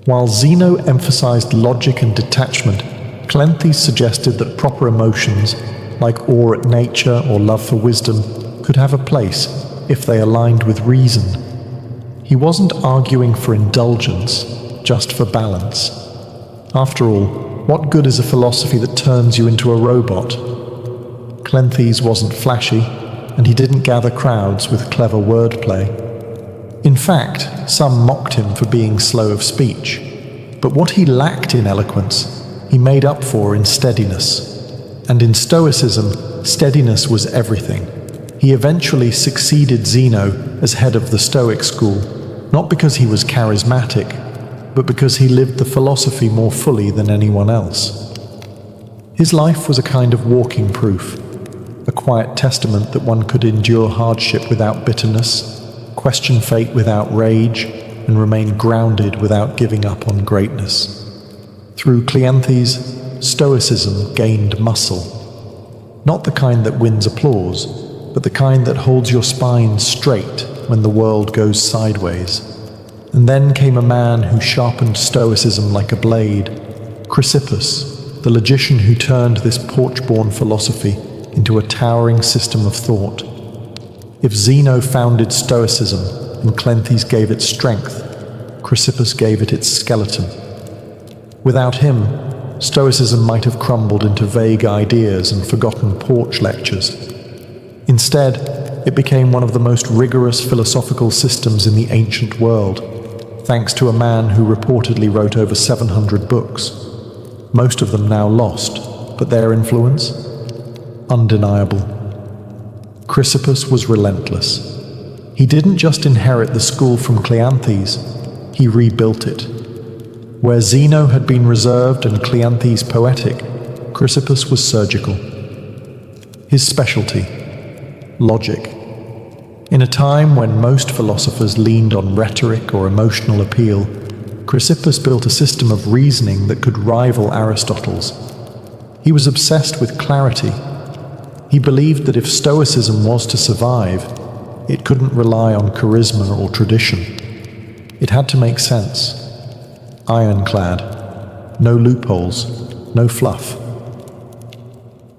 While Zeno emphasized logic and detachment, Cleanthes suggested that proper emotions, like awe at nature or love for wisdom, could have a place if they aligned with reason. He wasn't arguing for indulgence, just for balance. After all, what good is a philosophy that turns you into a robot? Cleanthes wasn't flashy, and he didn't gather crowds with clever wordplay. In fact, some mocked him for being slow of speech. But what he lacked in eloquence, he made up for in steadiness. And in Stoicism, steadiness was everything. He eventually succeeded Zeno as head of the Stoic school, not because he was charismatic, but because he lived the philosophy more fully than anyone else. His life was a kind of walking proof, a quiet testament that one could endure hardship without bitterness, question fate without rage, and remain grounded without giving up on greatness. Through Cleanthes, Stoicism gained muscle. Not the kind that wins applause, but the kind that holds your spine straight when the world goes sideways. And then came a man who sharpened Stoicism like a blade, Chrysippus, the logician who turned this porch-born philosophy into a towering system of thought. If Zeno founded Stoicism and Cleanthes gave it strength, Chrysippus gave it its skeleton. Without him, Stoicism might have crumbled into vague ideas and forgotten porch lectures. Instead, it became one of the most rigorous philosophical systems in the ancient world, thanks to a man who reportedly wrote over 700 books. Most of them now lost, but their influence? Undeniable. Chrysippus was relentless. He didn't just inherit the school from Cleanthes, he rebuilt it. Where Zeno had been reserved and Cleanthes poetic, Chrysippus was surgical. His specialty: logic. In a time when most philosophers leaned on rhetoric or emotional appeal, Chrysippus built a system of reasoning that could rival Aristotle's. He was obsessed with clarity. He believed that if Stoicism was to survive, it couldn't rely on charisma or tradition. It had to make sense. Ironclad. No loopholes. No fluff.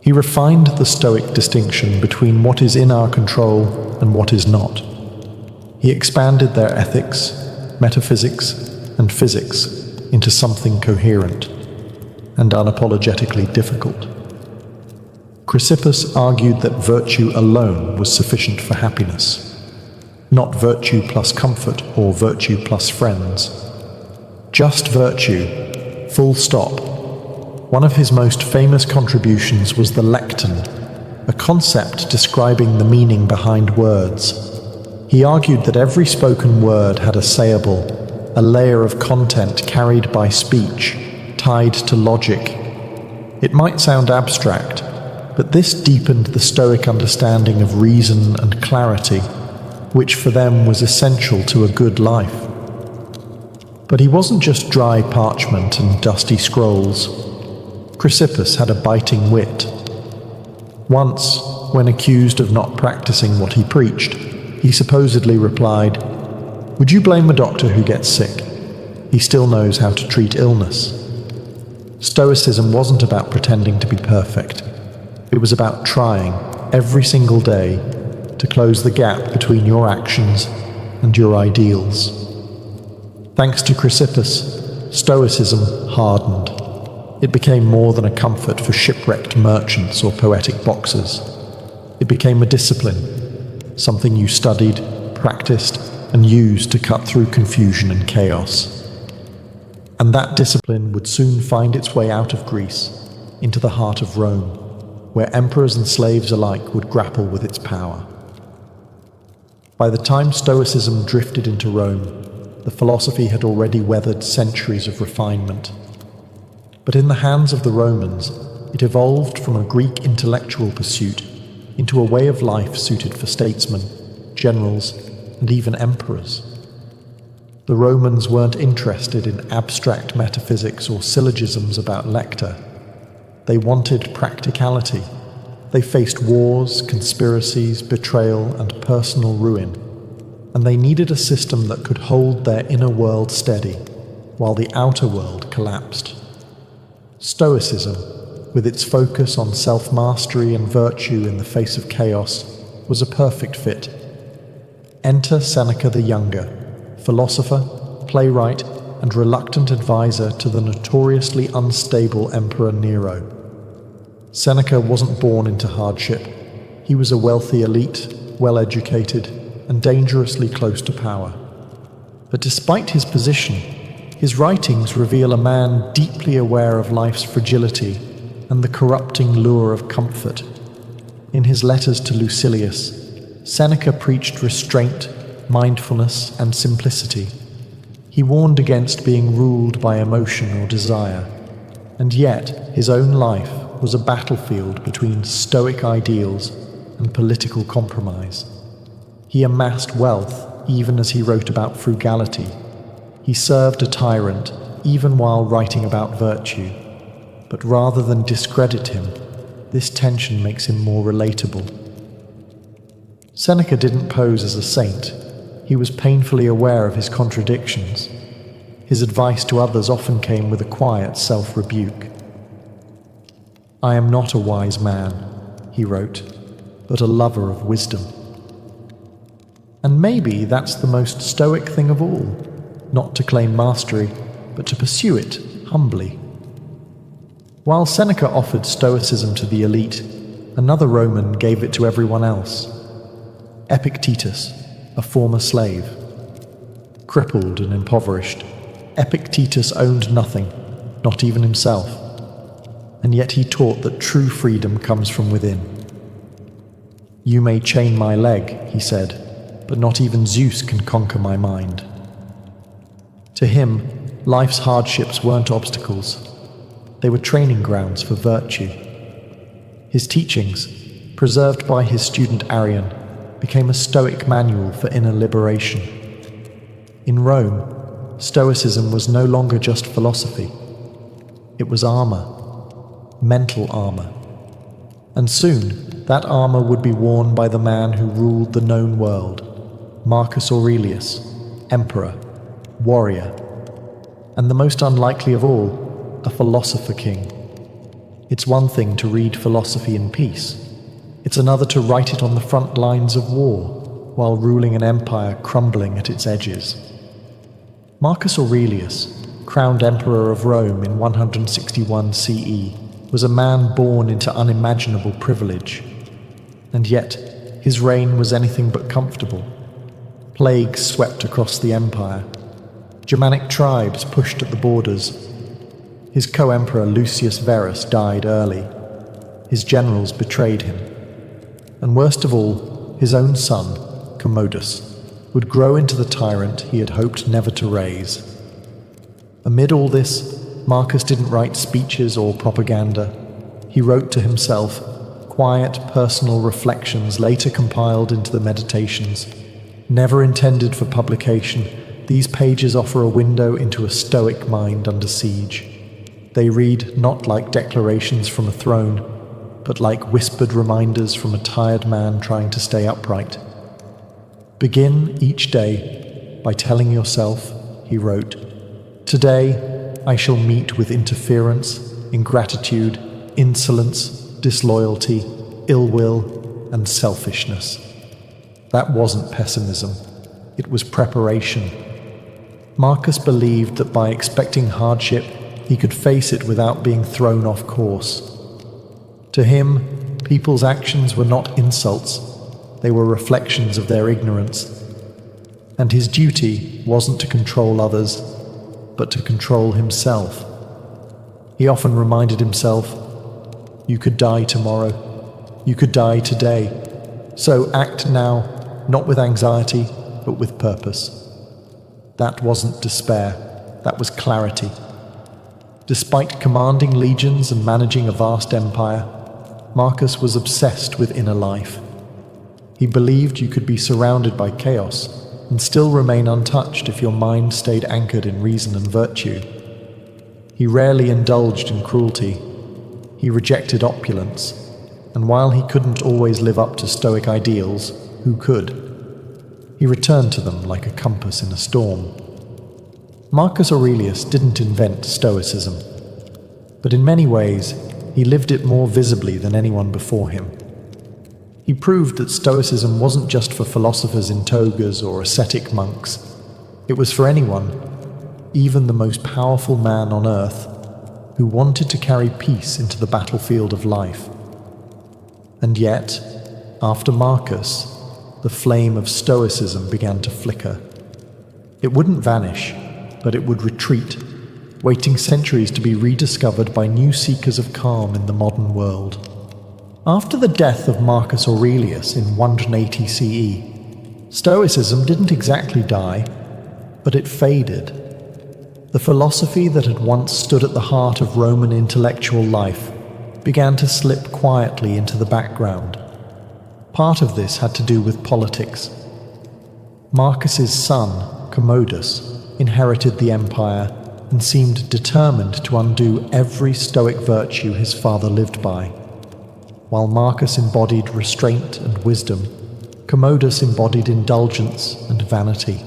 He refined the Stoic distinction between what is in our control and what is not. He expanded their ethics, metaphysics, and physics into something coherent and unapologetically difficult. Chrysippus argued that virtue alone was sufficient for happiness, not virtue plus comfort or virtue plus friends. Just virtue, full stop. One of his most famous contributions was the lecton, a concept describing the meaning behind words. He argued that every spoken word had a sayable, a layer of content carried by speech, tied to logic. It might sound abstract, but this deepened the Stoic understanding of reason and clarity, which for them was essential to a good life. But he wasn't just dry parchment and dusty scrolls. Chrysippus had a biting wit. Once, when accused of not practicing what he preached, he supposedly replied, "Would you blame a doctor who gets sick? He still knows how to treat illness." Stoicism wasn't about pretending to be perfect. It was about trying, every single day, to close the gap between your actions and your ideals. Thanks to Chrysippus, Stoicism hardened. It became more than a comfort for shipwrecked merchants or poetic boxers. It became a discipline, something you studied, practiced, and used to cut through confusion and chaos. And that discipline would soon find its way out of Greece, into the heart of Rome, where emperors and slaves alike would grapple with its power. By the time Stoicism drifted into Rome, the philosophy had already weathered centuries of refinement. But in the hands of the Romans, it evolved from a Greek intellectual pursuit into a way of life suited for statesmen, generals, and even emperors. The Romans weren't interested in abstract metaphysics or syllogisms about lector. They wanted practicality. They faced wars, conspiracies, betrayal, and personal ruin, and they needed a system that could hold their inner world steady while the outer world collapsed. Stoicism, with its focus on self-mastery and virtue in the face of chaos, was a perfect fit. Enter Seneca the Younger, philosopher, playwright, and reluctant advisor to the notoriously unstable Emperor Nero. Seneca wasn't born into hardship. He was a wealthy elite, well-educated, and dangerously close to power. But despite his position, his writings reveal a man deeply aware of life's fragility and the corrupting lure of comfort. In his letters to Lucilius, Seneca preached restraint, mindfulness, and simplicity. He warned against being ruled by emotion or desire, and yet his own life was a battlefield between Stoic ideals and political compromise. He amassed wealth even as he wrote about frugality. He served a tyrant even while writing about virtue. But rather than discredit him, this tension makes him more relatable. Seneca didn't pose as a saint. He was painfully aware of his contradictions. His advice to others often came with a quiet self-rebuke. "I am not a wise man," he wrote, "but a lover of wisdom." And maybe that's the most Stoic thing of all, not to claim mastery, but to pursue it humbly. While Seneca offered Stoicism to the elite, another Roman gave it to everyone else. Epictetus, a former slave. Crippled and impoverished, Epictetus owned nothing, not even himself. And yet he taught that true freedom comes from within. "You may chain my leg," he said, "but not even Zeus can conquer my mind." To him, life's hardships weren't obstacles. They were training grounds for virtue. His teachings, preserved by his student Arrian, became a Stoic manual for inner liberation. In Rome, Stoicism was no longer just philosophy. It was armor, mental armor. And soon, that armor would be worn by the man who ruled the known world, Marcus Aurelius, emperor, warrior, and the most unlikely of all, a philosopher king. It's one thing to read philosophy in peace. It's another to write it on the front lines of war, while ruling an empire crumbling at its edges. Marcus Aurelius, crowned emperor of Rome in 161 CE, was a man born into unimaginable privilege. And yet, his reign was anything but comfortable. Plagues swept across the empire. Germanic tribes pushed at the borders. His co-emperor Lucius Verus died early. His generals betrayed him. And worst of all, his own son, Commodus, would grow into the tyrant he had hoped never to raise. Amid all this, Marcus didn't write speeches or propaganda. He wrote to himself, quiet, personal reflections later compiled into the Meditations. Never intended for publication, these pages offer a window into a Stoic mind under siege. They read not like declarations from a throne, but like whispered reminders from a tired man trying to stay upright. Begin each day by telling yourself, he wrote, "Today I shall meet with interference, ingratitude, insolence, disloyalty, ill will, and selfishness." That wasn't pessimism. It was preparation. Marcus believed that by expecting hardship, he could face it without being thrown off course. To him, people's actions were not insults. They were reflections of their ignorance. And his duty wasn't to control others, but to control himself. He often reminded himself, "You could die tomorrow. You could die today. So act now, not with anxiety, but with purpose." That wasn't despair. That was clarity. Despite commanding legions and managing a vast empire, Marcus was obsessed with inner life. He believed you could be surrounded by chaos and still remain untouched if your mind stayed anchored in reason and virtue. He rarely indulged in cruelty. He rejected opulence, and while he couldn't always live up to Stoic ideals, who could? He returned to them like a compass in a storm. Marcus Aurelius didn't invent Stoicism, but in many ways, he lived it more visibly than anyone before him. He proved that Stoicism wasn't just for philosophers in togas or ascetic monks. It was for anyone, even the most powerful man on earth, who wanted to carry peace into the battlefield of life. And yet, after Marcus, the flame of Stoicism began to flicker. It wouldn't vanish, but it would retreat, waiting centuries to be rediscovered by new seekers of calm in the modern world. After the death of Marcus Aurelius in 180 CE, Stoicism didn't exactly die, but it faded. The philosophy that had once stood at the heart of Roman intellectual life began to slip quietly into the background. Part of this had to do with politics. Marcus's son, Commodus, inherited the empire and seemed determined to undo every Stoic virtue his father lived by. While Marcus embodied restraint and wisdom, Commodus embodied indulgence and vanity.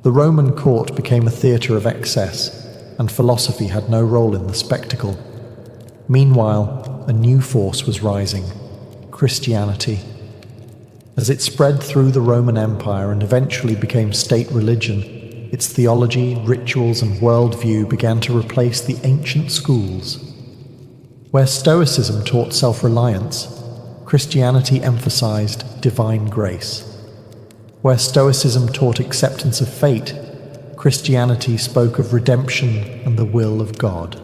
The Roman court became a theatre of excess, and philosophy had no role in the spectacle. Meanwhile, a new force was rising: Christianity. As it spread through the Roman Empire and eventually became state religion, its theology, rituals, and worldview began to replace the ancient schools. Where Stoicism taught self-reliance, Christianity emphasized divine grace. Where Stoicism taught acceptance of fate, Christianity spoke of redemption and the will of God.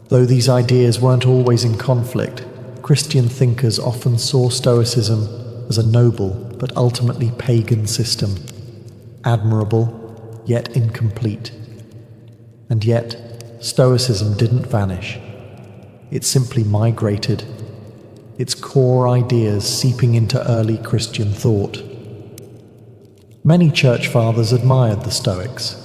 Though these ideas weren't always in conflict, Christian thinkers often saw Stoicism as a noble but ultimately pagan system, admirable yet incomplete. And yet, Stoicism didn't vanish. It simply migrated, its core ideas seeping into early Christian thought. Many church fathers admired the Stoics.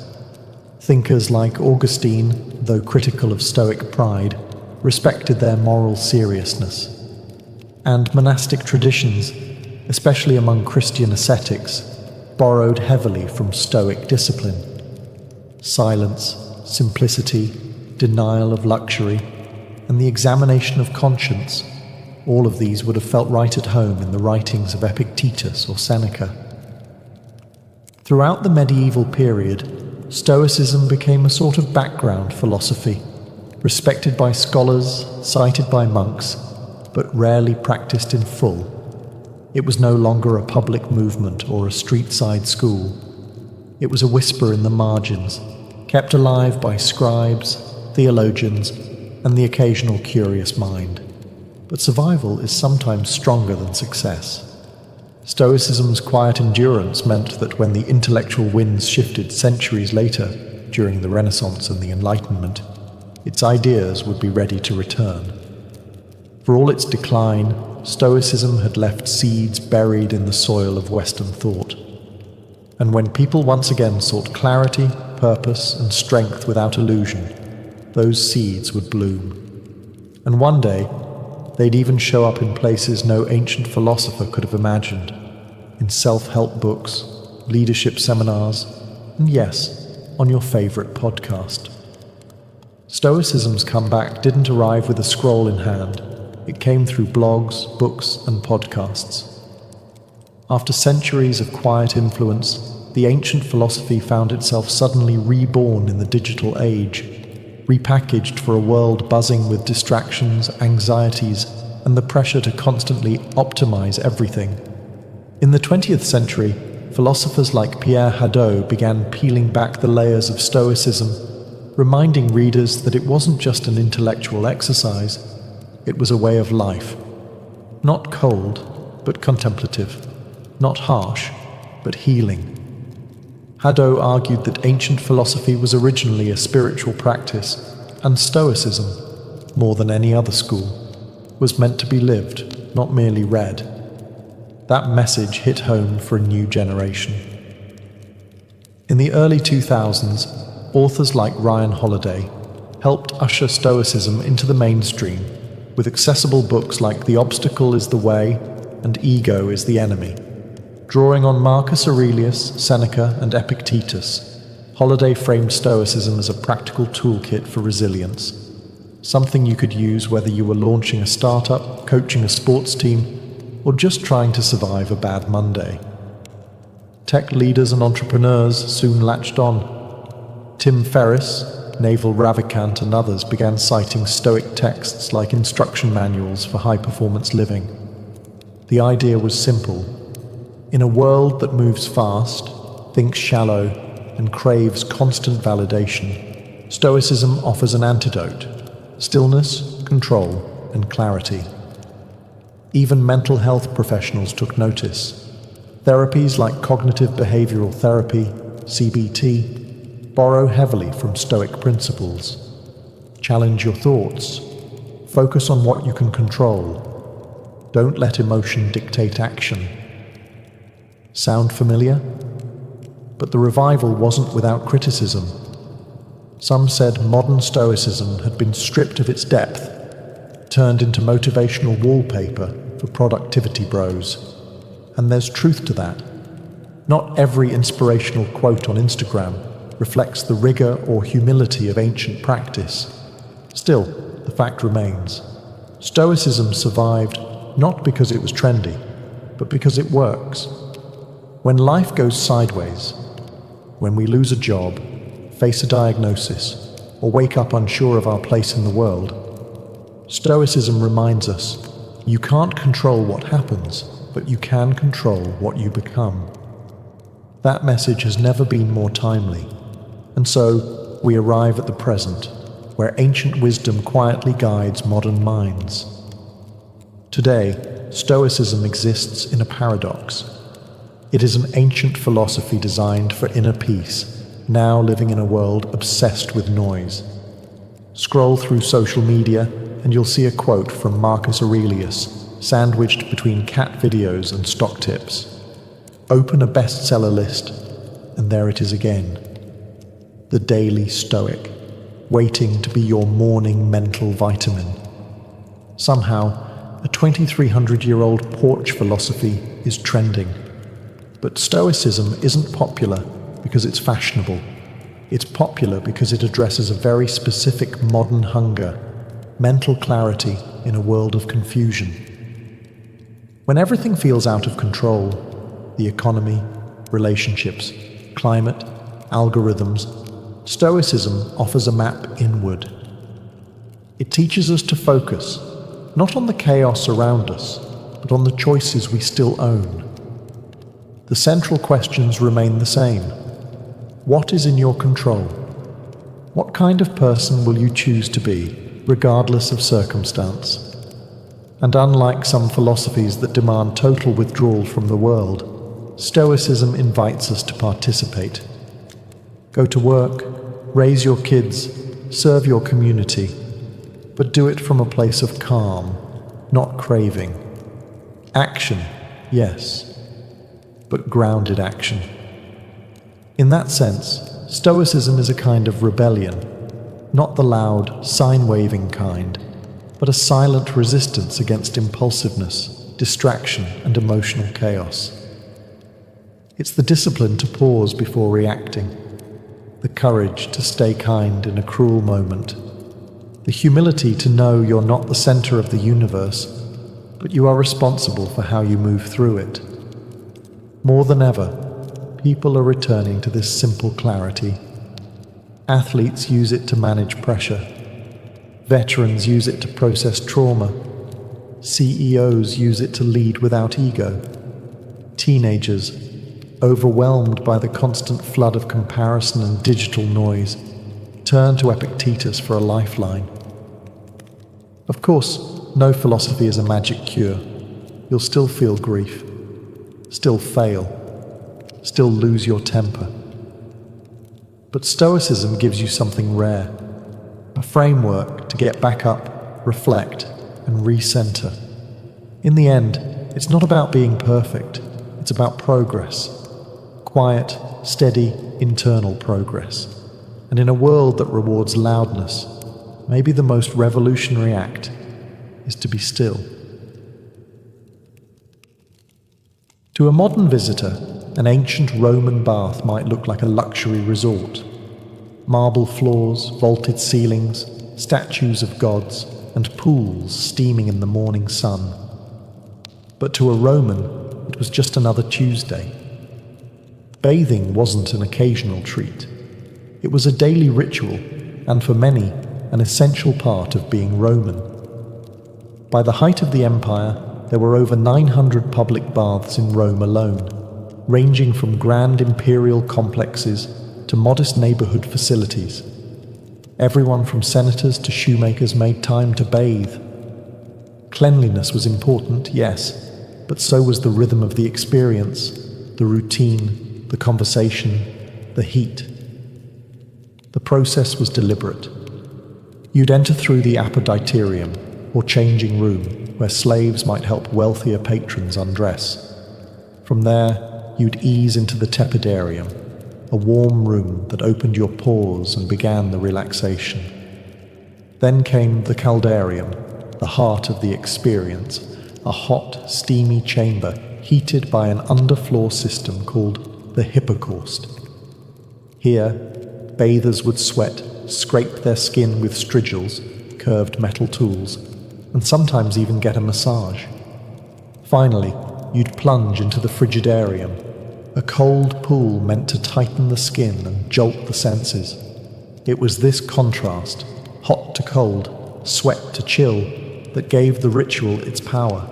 Thinkers like Augustine, though critical of Stoic pride, respected their moral seriousness. And monastic traditions, especially among Christian ascetics, borrowed heavily from Stoic discipline. Silence, simplicity, denial of luxury, and the examination of conscience, all of these would have felt right at home in the writings of Epictetus or Seneca. Throughout the medieval period, Stoicism became a sort of background philosophy, respected by scholars, cited by monks, but rarely practiced in full. It was no longer a public movement or a street-side school. It was a whisper in the margins, kept alive by scribes, theologians, and the occasional curious mind. But survival is sometimes stronger than success. Stoicism's quiet endurance meant that when the intellectual winds shifted centuries later, during the Renaissance and the Enlightenment, its ideas would be ready to return. For all its decline, Stoicism had left seeds buried in the soil of Western thought. And when people once again sought clarity, purpose, and strength without illusion, those seeds would bloom. And one day, they'd even show up in places no ancient philosopher could have imagined, in self-help books, leadership seminars, and yes, on your favorite podcast. Stoicism's comeback didn't arrive with a scroll in hand. It came through blogs, books, and podcasts. After centuries of quiet influence, the ancient philosophy found itself suddenly reborn in the digital age, repackaged for a world buzzing with distractions, anxieties, and the pressure to constantly optimize everything. In the 20th century, philosophers like Pierre Hadot began peeling back the layers of Stoicism, reminding readers that it wasn't just an intellectual exercise, it was a way of life. Not cold, but contemplative. Not harsh, but healing. Hadot argued that ancient philosophy was originally a spiritual practice, and Stoicism, more than any other school, was meant to be lived, not merely read. That message hit home for a new generation. In the early 2000s, authors like Ryan Holiday helped usher Stoicism into the mainstream with accessible books like The Obstacle is the Way and Ego is the Enemy. Drawing on Marcus Aurelius, Seneca, and Epictetus, Holiday framed Stoicism as a practical toolkit for resilience, something you could use whether you were launching a startup, coaching a sports team, or just trying to survive a bad Monday. Tech leaders and entrepreneurs soon latched on. Tim Ferriss, Naval Ravikant, and others began citing Stoic texts like instruction manuals for high-performance living. The idea was simple. In a world that moves fast, thinks shallow, and craves constant validation, Stoicism offers an antidote: stillness, control, and clarity. Even mental health professionals took notice. Therapies like cognitive behavioral therapy, CBT, borrow heavily from Stoic principles. Challenge your thoughts. Focus on what you can control. Don't let emotion dictate action. Sound familiar? But the revival wasn't without criticism. Some said modern Stoicism had been stripped of its depth, turned into motivational wallpaper for productivity bros. And there's truth to that. Not every inspirational quote on Instagram reflects the rigor or humility of ancient practice. Still, the fact remains. Stoicism survived not because it was trendy, but because it works. When life goes sideways, when we lose a job, face a diagnosis, or wake up unsure of our place in the world, Stoicism reminds us, you can't control what happens, but you can control what you become. That message has never been more timely, and so we arrive at the present, where ancient wisdom quietly guides modern minds. Today, Stoicism exists in a paradox. It is an ancient philosophy designed for inner peace, now living in a world obsessed with noise. Scroll through social media and you'll see a quote from Marcus Aurelius, sandwiched between cat videos and stock tips. Open a bestseller list, and there it is again. The Daily Stoic, waiting to be your morning mental vitamin. Somehow, a 2,300-year-old porch philosophy is trending. But Stoicism isn't popular because it's fashionable. It's popular because it addresses a very specific modern hunger, mental clarity in a world of confusion. When everything feels out of control, the economy, relationships, climate, algorithms, Stoicism offers a map inward. It teaches us to focus, not on the chaos around us, but on the choices we still own. The central questions remain the same. What is in your control? What kind of person will you choose to be, regardless of circumstance? And unlike some philosophies that demand total withdrawal from the world, Stoicism invites us to participate. Go to work, raise your kids, serve your community, but do it from a place of calm, not craving. Action, yes, but grounded action. In that sense, Stoicism is a kind of rebellion, not the loud, sign-waving kind, but a silent resistance against impulsiveness, distraction, and emotional chaos. It's the discipline to pause before reacting, the courage to stay kind in a cruel moment, the humility to know you're not the center of the universe, but you are responsible for how you move through it. More than ever, people are returning to this simple clarity. Athletes use it to manage pressure. Veterans use it to process trauma. CEOs use it to lead without ego. Teenagers, overwhelmed by the constant flood of comparison and digital noise, turn to Epictetus for a lifeline. Of course, no philosophy is a magic cure. You'll still feel grief, still fail, still lose your temper. But Stoicism gives you something rare, a framework to get back up, reflect, and recenter. In the end, it's not about being perfect, it's about progress. Quiet, steady, internal progress. And in a world that rewards loudness, maybe the most revolutionary act is to be still. To a modern visitor, an ancient Roman bath might look like a luxury resort. Marble floors, vaulted ceilings, statues of gods, and pools steaming in the morning sun. But to a Roman, it was just another Tuesday. Bathing wasn't an occasional treat. It was a daily ritual, and for many, an essential part of being Roman. By the height of the empire, there were over 900 public baths in Rome alone, ranging from grand imperial complexes to modest neighborhood facilities. Everyone from senators to shoemakers made time to bathe. Cleanliness was important, yes, but so was the rhythm of the experience, the routine, the conversation, the heat. The process was deliberate. You'd enter through the apoditerium, or changing room, where slaves might help wealthier patrons undress. From there, you'd ease into the tepidarium, a warm room that opened your pores and began the relaxation. Then came the caldarium, the heart of the experience, a hot, steamy chamber heated by an underfloor system called the hypocaust. Here, bathers would sweat, scrape their skin with strigils, curved metal tools, and sometimes even get a massage. Finally, you'd plunge into the frigidarium, a cold pool meant to tighten the skin and jolt the senses. It was this contrast, hot to cold, sweat to chill, that gave the ritual its power.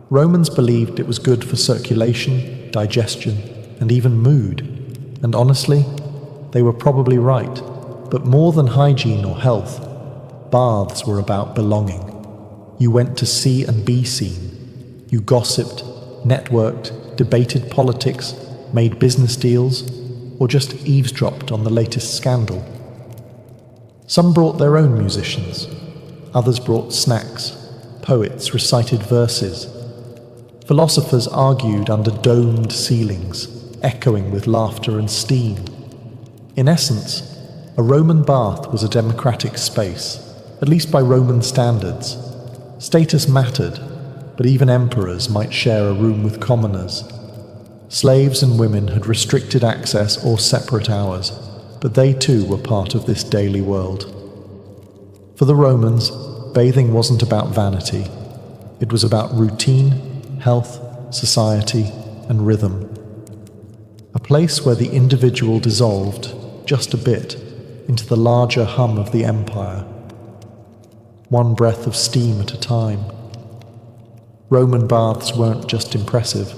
Romans believed it was good for circulation, digestion, and even mood, and honestly, they were probably right. But more than hygiene or health, baths were about belonging. You went to see and be seen. You gossiped, networked, debated politics, made business deals, or just eavesdropped on the latest scandal. Some brought their own musicians. Others brought snacks. Poets recited verses. Philosophers argued under domed ceilings, echoing with laughter and steam. In essence, a Roman bath was a democratic space, at least by Roman standards. Status mattered, but even emperors might share a room with commoners. Slaves and women had restricted access or separate hours, but they too were part of this daily world. For the Romans, bathing wasn't about vanity. It was about routine, health, society, and rhythm. A place where the individual dissolved, just a bit, into the larger hum of the empire. One breath of steam at a time. Roman baths weren't just impressive.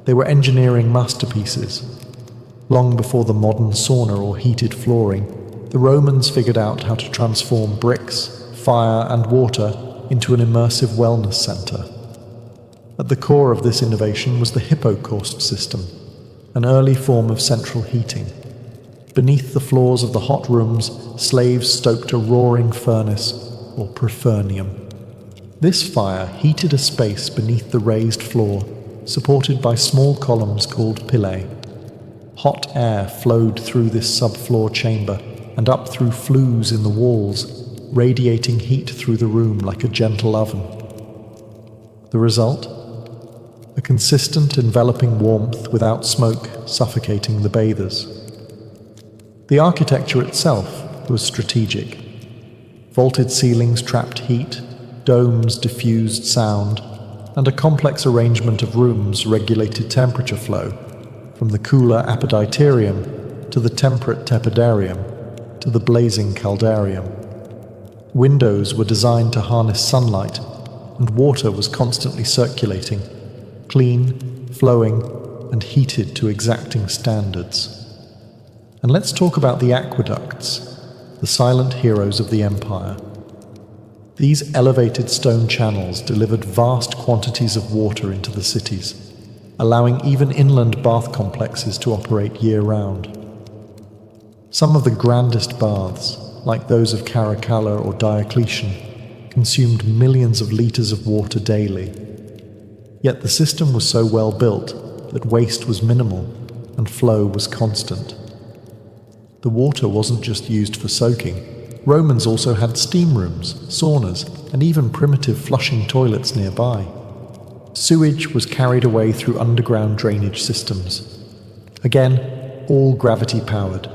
They were engineering masterpieces. Long before the modern sauna or heated flooring, the Romans figured out how to transform bricks, fire, and water into an immersive wellness center. At the core of this innovation was the hippocaust system, an early form of central heating. Beneath the floors of the hot rooms, slaves stoked a roaring furnace, or prefurnium. This fire heated a space beneath the raised floor, supported by small columns called pillae. Hot air flowed through this subfloor chamber and up through flues in the walls, radiating heat through the room like a gentle oven. The result? A consistent, enveloping warmth without smoke suffocating the bathers. The architecture itself was strategic. Vaulted ceilings trapped heat, domes diffused sound, and a complex arrangement of rooms regulated temperature flow, from the cooler apoditerium to the temperate tepidarium to the blazing caldarium. Windows were designed to harness sunlight, and water was constantly circulating, clean, flowing, and heated to exacting standards. And let's talk about the aqueducts, the silent heroes of the empire. These elevated stone channels delivered vast quantities of water into the cities, allowing even inland bath complexes to operate year-round. Some of the grandest baths, like those of Caracalla or Diocletian, consumed millions of liters of water daily. Yet the system was so well built that waste was minimal and flow was constant. The water wasn't just used for soaking. Romans also had steam rooms, saunas, and even primitive flushing toilets nearby. Sewage was carried away through underground drainage systems. Again, all gravity-powered.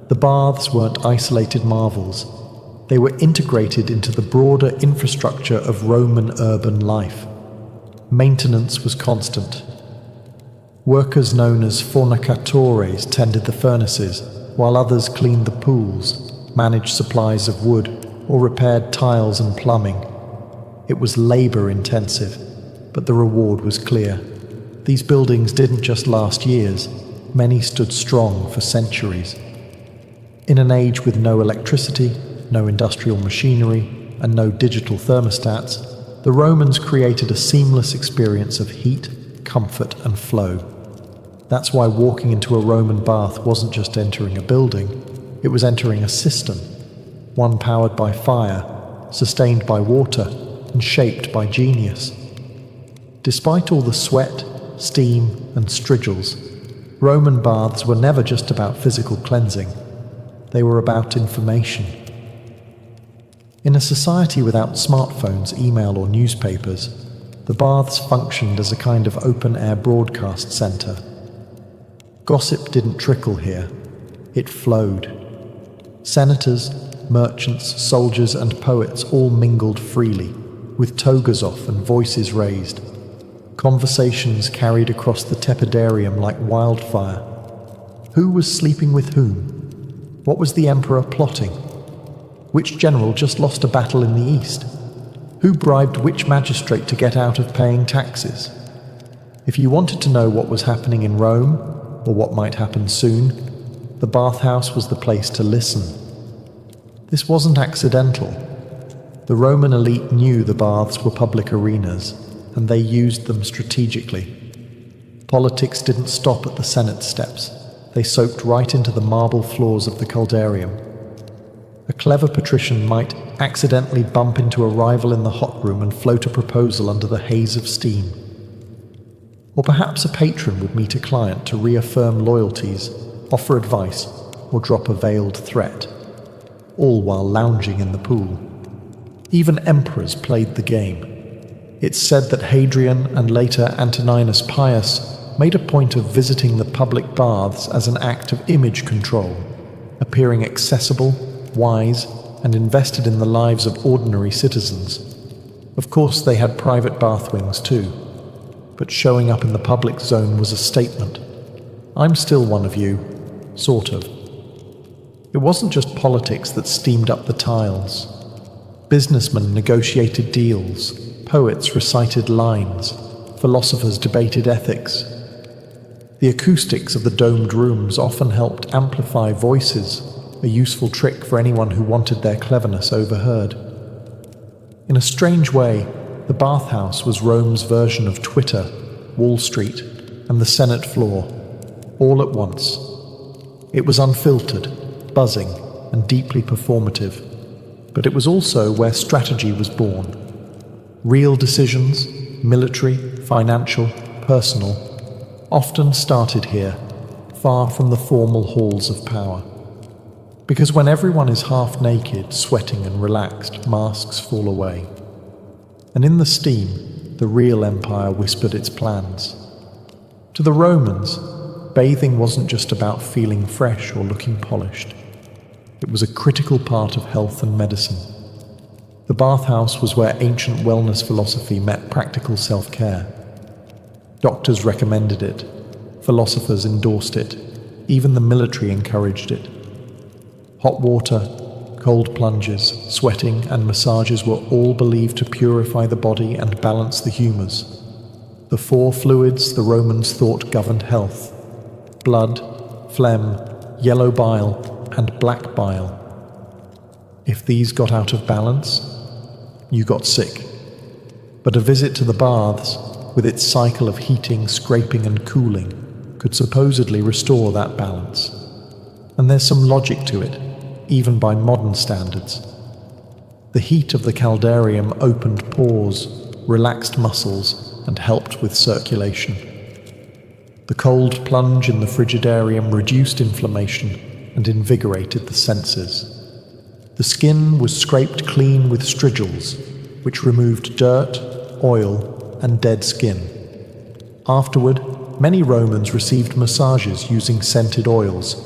The baths weren't isolated marvels. They were integrated into the broader infrastructure of Roman urban life. Maintenance was constant. Workers known as fornicatores tended the furnaces, while others cleaned the pools, managed supplies of wood, or repaired tiles and plumbing. It was labor-intensive, but the reward was clear. These buildings didn't just last years, many stood strong for centuries. In an age with no electricity, no industrial machinery, and no digital thermostats, the Romans created a seamless experience of heat, comfort, and flow. That's why walking into a Roman bath wasn't just entering a building, it was entering a system, one powered by fire, sustained by water, and shaped by genius. Despite all the sweat, steam, and strigils, Roman baths were never just about physical cleansing. They were about information. In a society without smartphones, email, or newspapers, the baths functioned as a kind of open-air broadcast center. Gossip didn't trickle here, it flowed. Senators, merchants, soldiers, and poets all mingled freely, with togas off and voices raised. Conversations carried across the tepidarium like wildfire. Who was sleeping with whom? What was the emperor plotting? Which general just lost a battle in the east? Who bribed which magistrate to get out of paying taxes? If you wanted to know what was happening in Rome, or what might happen soon, the bathhouse was the place to listen. This wasn't accidental. The Roman elite knew the baths were public arenas, and they used them strategically. Politics didn't stop at the Senate steps. They soaked right into the marble floors of the caldarium. A clever patrician might accidentally bump into a rival in the hot room and float a proposal under the haze of steam. Or perhaps a patron would meet a client to reaffirm loyalties, offer advice, or drop a veiled threat, all while lounging in the pool. Even emperors played the game. It's said that Hadrian and later Antoninus Pius made a point of visiting the public baths as an act of image control, appearing accessible, wise, and invested in the lives of ordinary citizens. Of course, they had private bath wings too, but showing up in the public zone was a statement. I'm still one of you, sort of. It wasn't just politics that steamed up the tiles. Businessmen negotiated deals, poets recited lines, philosophers debated ethics. The acoustics of the domed rooms often helped amplify voices, a useful trick for anyone who wanted their cleverness overheard. In a strange way, the bathhouse was Rome's version of Twitter, Wall Street, and the Senate floor, all at once. It was unfiltered, buzzing, and deeply performative, but it was also where strategy was born. Real decisions, military, financial, personal, often started here, far from the formal halls of power. Because when everyone is half naked, sweating and relaxed, masks fall away. And in the steam, the real empire whispered its plans. To the Romans, bathing wasn't just about feeling fresh or looking polished. It was a critical part of health and medicine. The bathhouse was where ancient wellness philosophy met practical self-care. Doctors recommended it, philosophers endorsed it, even the military encouraged it. Hot water, cold plunges, sweating, and massages were all believed to purify the body and balance the humors. The four fluids the Romans thought governed health: blood, phlegm, yellow bile, and black bile. If these got out of balance, you got sick. But a visit to the baths, with its cycle of heating, scraping, and cooling, could supposedly restore that balance. And there's some logic to it, even by modern standards. The heat of the caldarium opened pores, relaxed muscles, and helped with circulation. The cold plunge in the frigidarium reduced inflammation and invigorated the senses. The skin was scraped clean with strigils, which removed dirt, oil, and dead skin. Afterward, many Romans received massages using scented oils,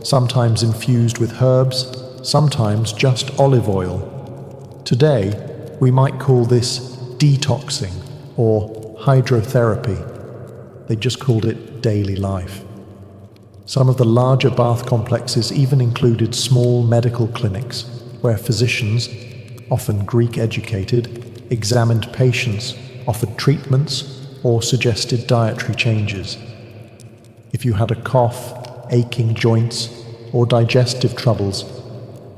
sometimes infused with herbs, sometimes just olive oil. Today, we might call this detoxing or hydrotherapy. They just called it daily life. Some of the larger bath complexes even included small medical clinics where physicians, often Greek-educated, examined patients, offered treatments, or suggested dietary changes. If you had a cough, aching joints, or digestive troubles,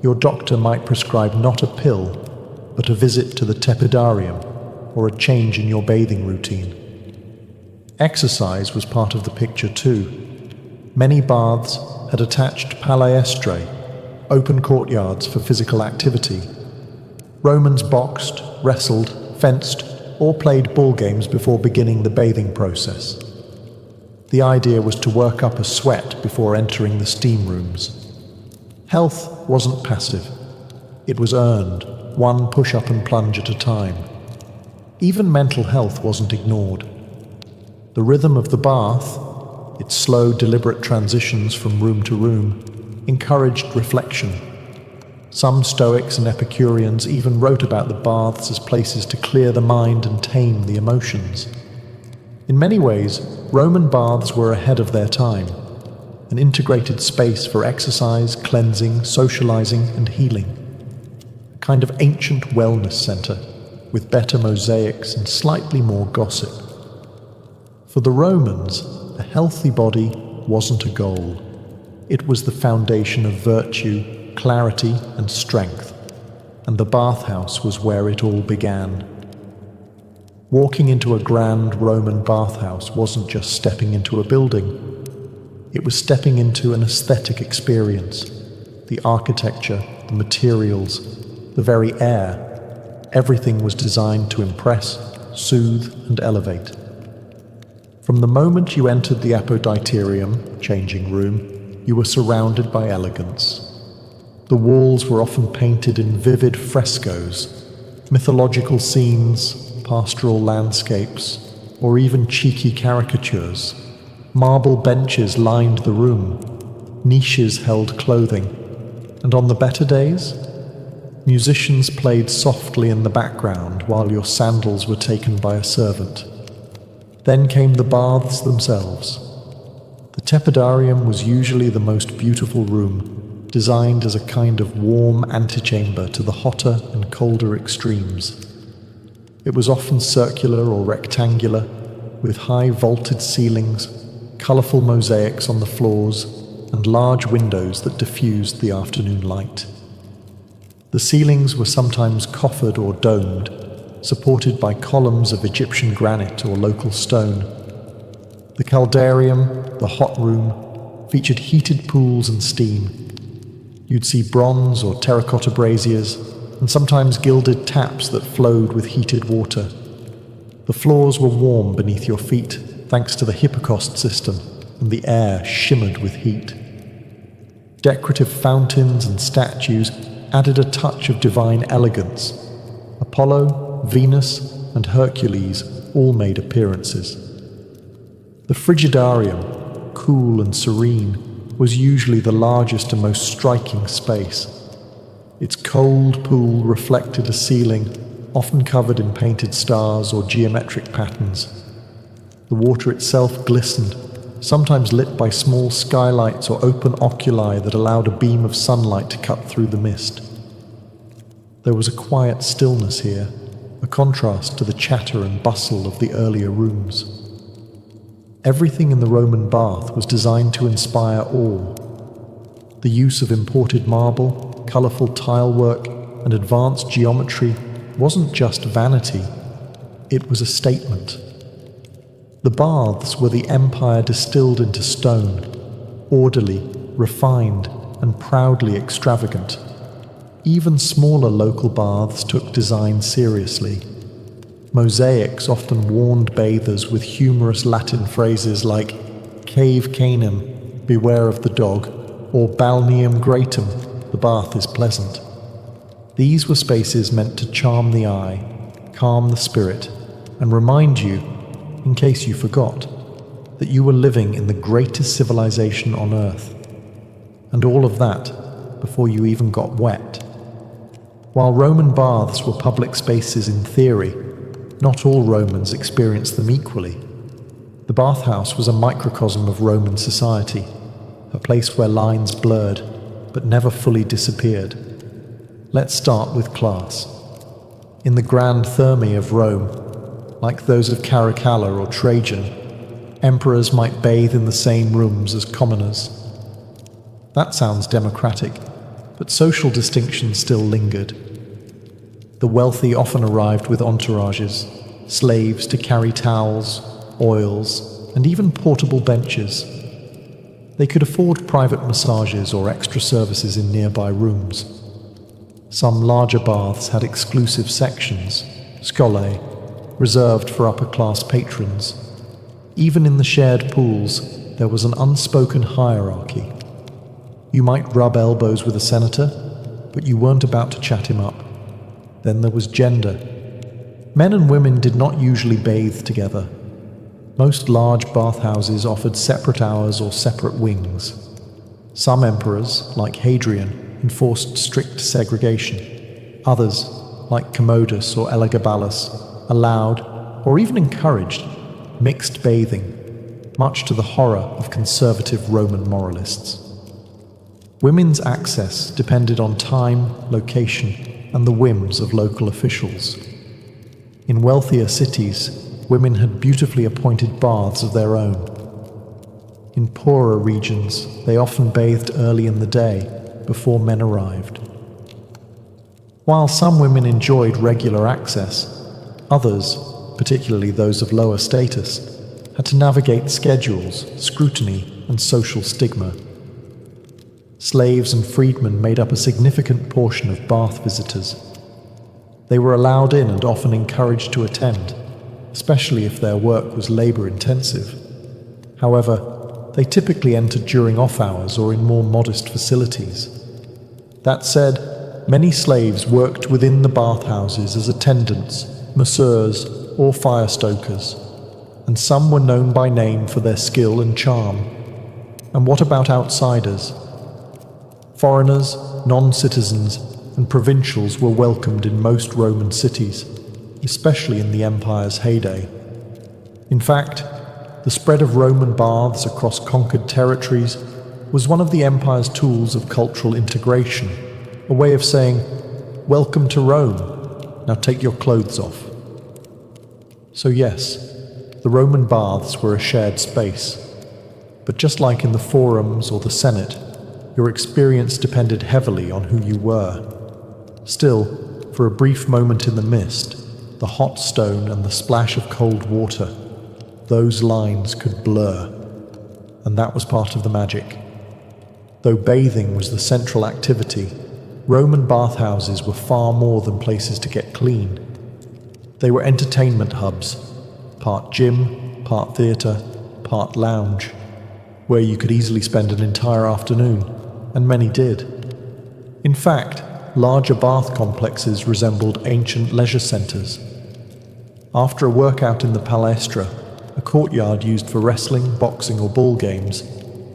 your doctor might prescribe not a pill, but a visit to the tepidarium, or a change in your bathing routine. Exercise was part of the picture too. Many baths had attached palestra, open courtyards for physical activity. Romans boxed, wrestled, fenced, or played ball games before beginning the bathing process. The idea was to work up a sweat before entering the steam rooms. Health wasn't passive. It was earned, one push-up and plunge at a time. Even mental health wasn't ignored. The rhythm of the bath, its slow, deliberate transitions from room to room, encouraged reflection. Some Stoics and Epicureans even wrote about the baths as places to clear the mind and tame the emotions. In many ways, Roman baths were ahead of their time, an integrated space for exercise, cleansing, socializing, and healing. A kind of ancient wellness center, with better mosaics and slightly more gossip. For the Romans, a healthy body wasn't a goal. It was the foundation of virtue, clarity, and strength, and the bathhouse was where it all began. Walking into a grand Roman bathhouse wasn't just stepping into a building. It was stepping into an aesthetic experience. The architecture, the materials, the very air, everything was designed to impress, soothe, and elevate. From the moment you entered the apoditerium, changing room, you were surrounded by elegance. The walls were often painted in vivid frescoes, Mythological scenes, pastoral landscapes, or even cheeky caricatures. Marble benches lined the room, niches held clothing, and on the better days, musicians played softly in the background while your sandals were taken by a servant. Then came the baths themselves. The tepidarium was usually the most beautiful room, designed as a kind of warm antechamber to the hotter and colder extremes. It was often circular or rectangular, with high vaulted ceilings, colourful mosaics on the floors, and large windows that diffused the afternoon light. The ceilings were sometimes coffered or domed, supported by columns of Egyptian granite or local stone. The caldarium, the hot room, featured heated pools and steam. You'd see bronze or terracotta braziers, and sometimes gilded taps that flowed with heated water. The floors were warm beneath your feet, thanks to the hypocaust system, and the air shimmered with heat. Decorative fountains and statues added a touch of divine elegance. Apollo, Venus, and Hercules all made appearances. The frigidarium, cool and serene, was usually the largest and most striking space. Its cold pool reflected a ceiling, often covered in painted stars or geometric patterns. The water itself glistened, sometimes lit by small skylights or open oculi that allowed a beam of sunlight to cut through the mist. There was a quiet stillness here, a contrast to the chatter and bustle of the earlier rooms. Everything in the Roman bath was designed to inspire awe. The use of imported marble, colourful tilework, and advanced geometry wasn't just vanity, it was a statement. The baths were the empire distilled into stone, orderly, refined, and proudly extravagant. Even smaller local baths took design seriously. Mosaics often warned bathers with humorous Latin phrases like "Cave Canem, beware of the dog," or "Balneum Gratum, the bath is pleasant." These were spaces meant to charm the eye, calm the spirit, and remind you, in case you forgot, that you were living in the greatest civilization on Earth. And all of that before you even got wet. While Roman baths were public spaces in theory, not all Romans experienced them equally. The bathhouse was a microcosm of Roman society, a place where lines blurred, but never fully disappeared. Let's start with class. In the grand thermae of Rome, like those of Caracalla or Trajan, emperors might bathe in the same rooms as commoners. That sounds democratic, but social distinctions still lingered. The wealthy often arrived with entourages, slaves to carry towels, oils, and even portable benches. They could afford private massages or extra services in nearby rooms. Some larger baths had exclusive sections, scholae, reserved for upper-class patrons. Even in the shared pools, there was an unspoken hierarchy. You might rub elbows with a senator, but you weren't about to chat him up. Then there was gender. Men and women did not usually bathe together. Most large bathhouses offered separate hours or separate wings. Some emperors, like Hadrian, enforced strict segregation. Others, like Commodus or Elagabalus, allowed, or even encouraged, mixed bathing, much to the horror of conservative Roman moralists. Women's access depended on time, location, and the whims of local officials. In wealthier cities, women had beautifully appointed baths of their own. In poorer regions, they often bathed early in the day, before men arrived. While some women enjoyed regular access, others, particularly those of lower status, had to navigate schedules, scrutiny, and social stigma. Slaves and freedmen made up a significant portion of bath visitors. They were allowed in and often encouraged to attend, especially if their work was labor-intensive. However, they typically entered during off hours or in more modest facilities. That said, Many slaves worked within the bathhouses as attendants, masseurs, or fire stokers, and some were known by name for their skill and charm. And what about outsiders? Foreigners, non-citizens, and provincials were welcomed in most Roman cities, especially in the empire's heyday. In fact, the spread of Roman baths across conquered territories was one of the empire's tools of cultural integration, a way of saying, "Welcome to Rome, now take your clothes off." So yes, the Roman baths were a shared space, but just like in the forums or the Senate, your experience depended heavily on who you were. Still, for a brief moment in the mist, the hot stone and the splash of cold water, those lines could blur, and that was part of the magic. Though bathing was the central activity, Roman bathhouses were far more than places to get clean. They were entertainment hubs, part gym, part theatre, part lounge, where you could easily spend an entire afternoon, and many did. In fact, larger bath complexes resembled ancient leisure centres. After a workout in the palestra, a courtyard used for wrestling, boxing or ball games,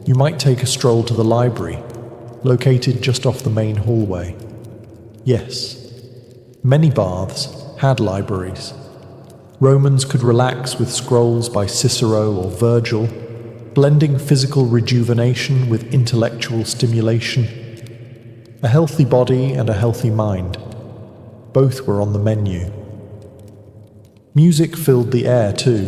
you might take a stroll to the library, located just off the main hallway. Yes, many baths had libraries. Romans could relax with scrolls by Cicero or Virgil, blending physical rejuvenation with intellectual stimulation. A healthy body and a healthy mind, both were on the menu. Music filled the air too.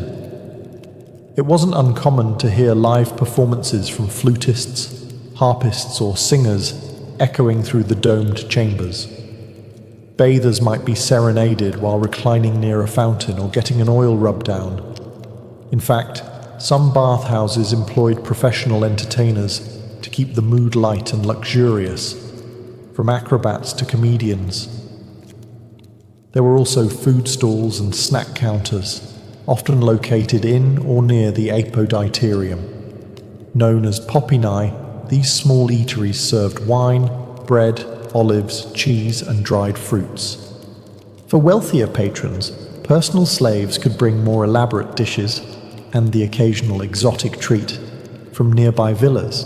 It wasn't uncommon to hear live performances from flutists, harpists or singers echoing through the domed chambers. Bathers might be serenaded while reclining near a fountain or getting an oil rub down. In fact, some bathhouses employed professional entertainers to keep the mood light and luxurious, from acrobats to comedians. There were also food stalls and snack counters, often located in or near the apoditerium. Known as popinae, these small eateries served wine, bread, olives, cheese, and dried fruits. For wealthier patrons, personal slaves could bring more elaborate dishes and the occasional exotic treat from nearby villas.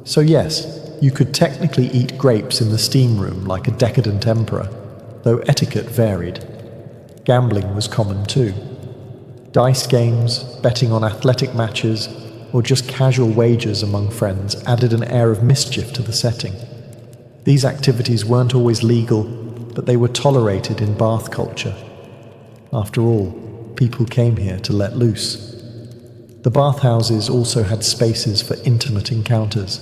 So yes, you could technically eat grapes in the steam room like a decadent emperor, though etiquette varied. Gambling was common too. Dice games, betting on athletic matches, or just casual wagers among friends added an air of mischief to the setting. These activities weren't always legal, but they were tolerated in bath culture. After all, people came here to let loose. The bathhouses also had spaces for intimate encounters.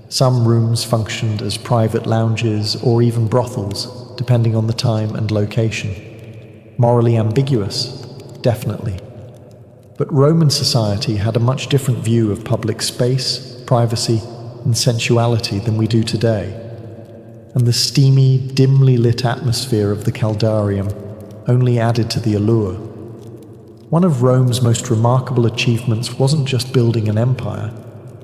Some rooms functioned as private lounges or even brothels, depending on the time and location. Morally ambiguous, definitely. But Roman society had a much different view of public space, privacy, and sensuality than we do today. And the steamy, dimly lit atmosphere of the caldarium only added to the allure. One of Rome's most remarkable achievements wasn't just building an empire,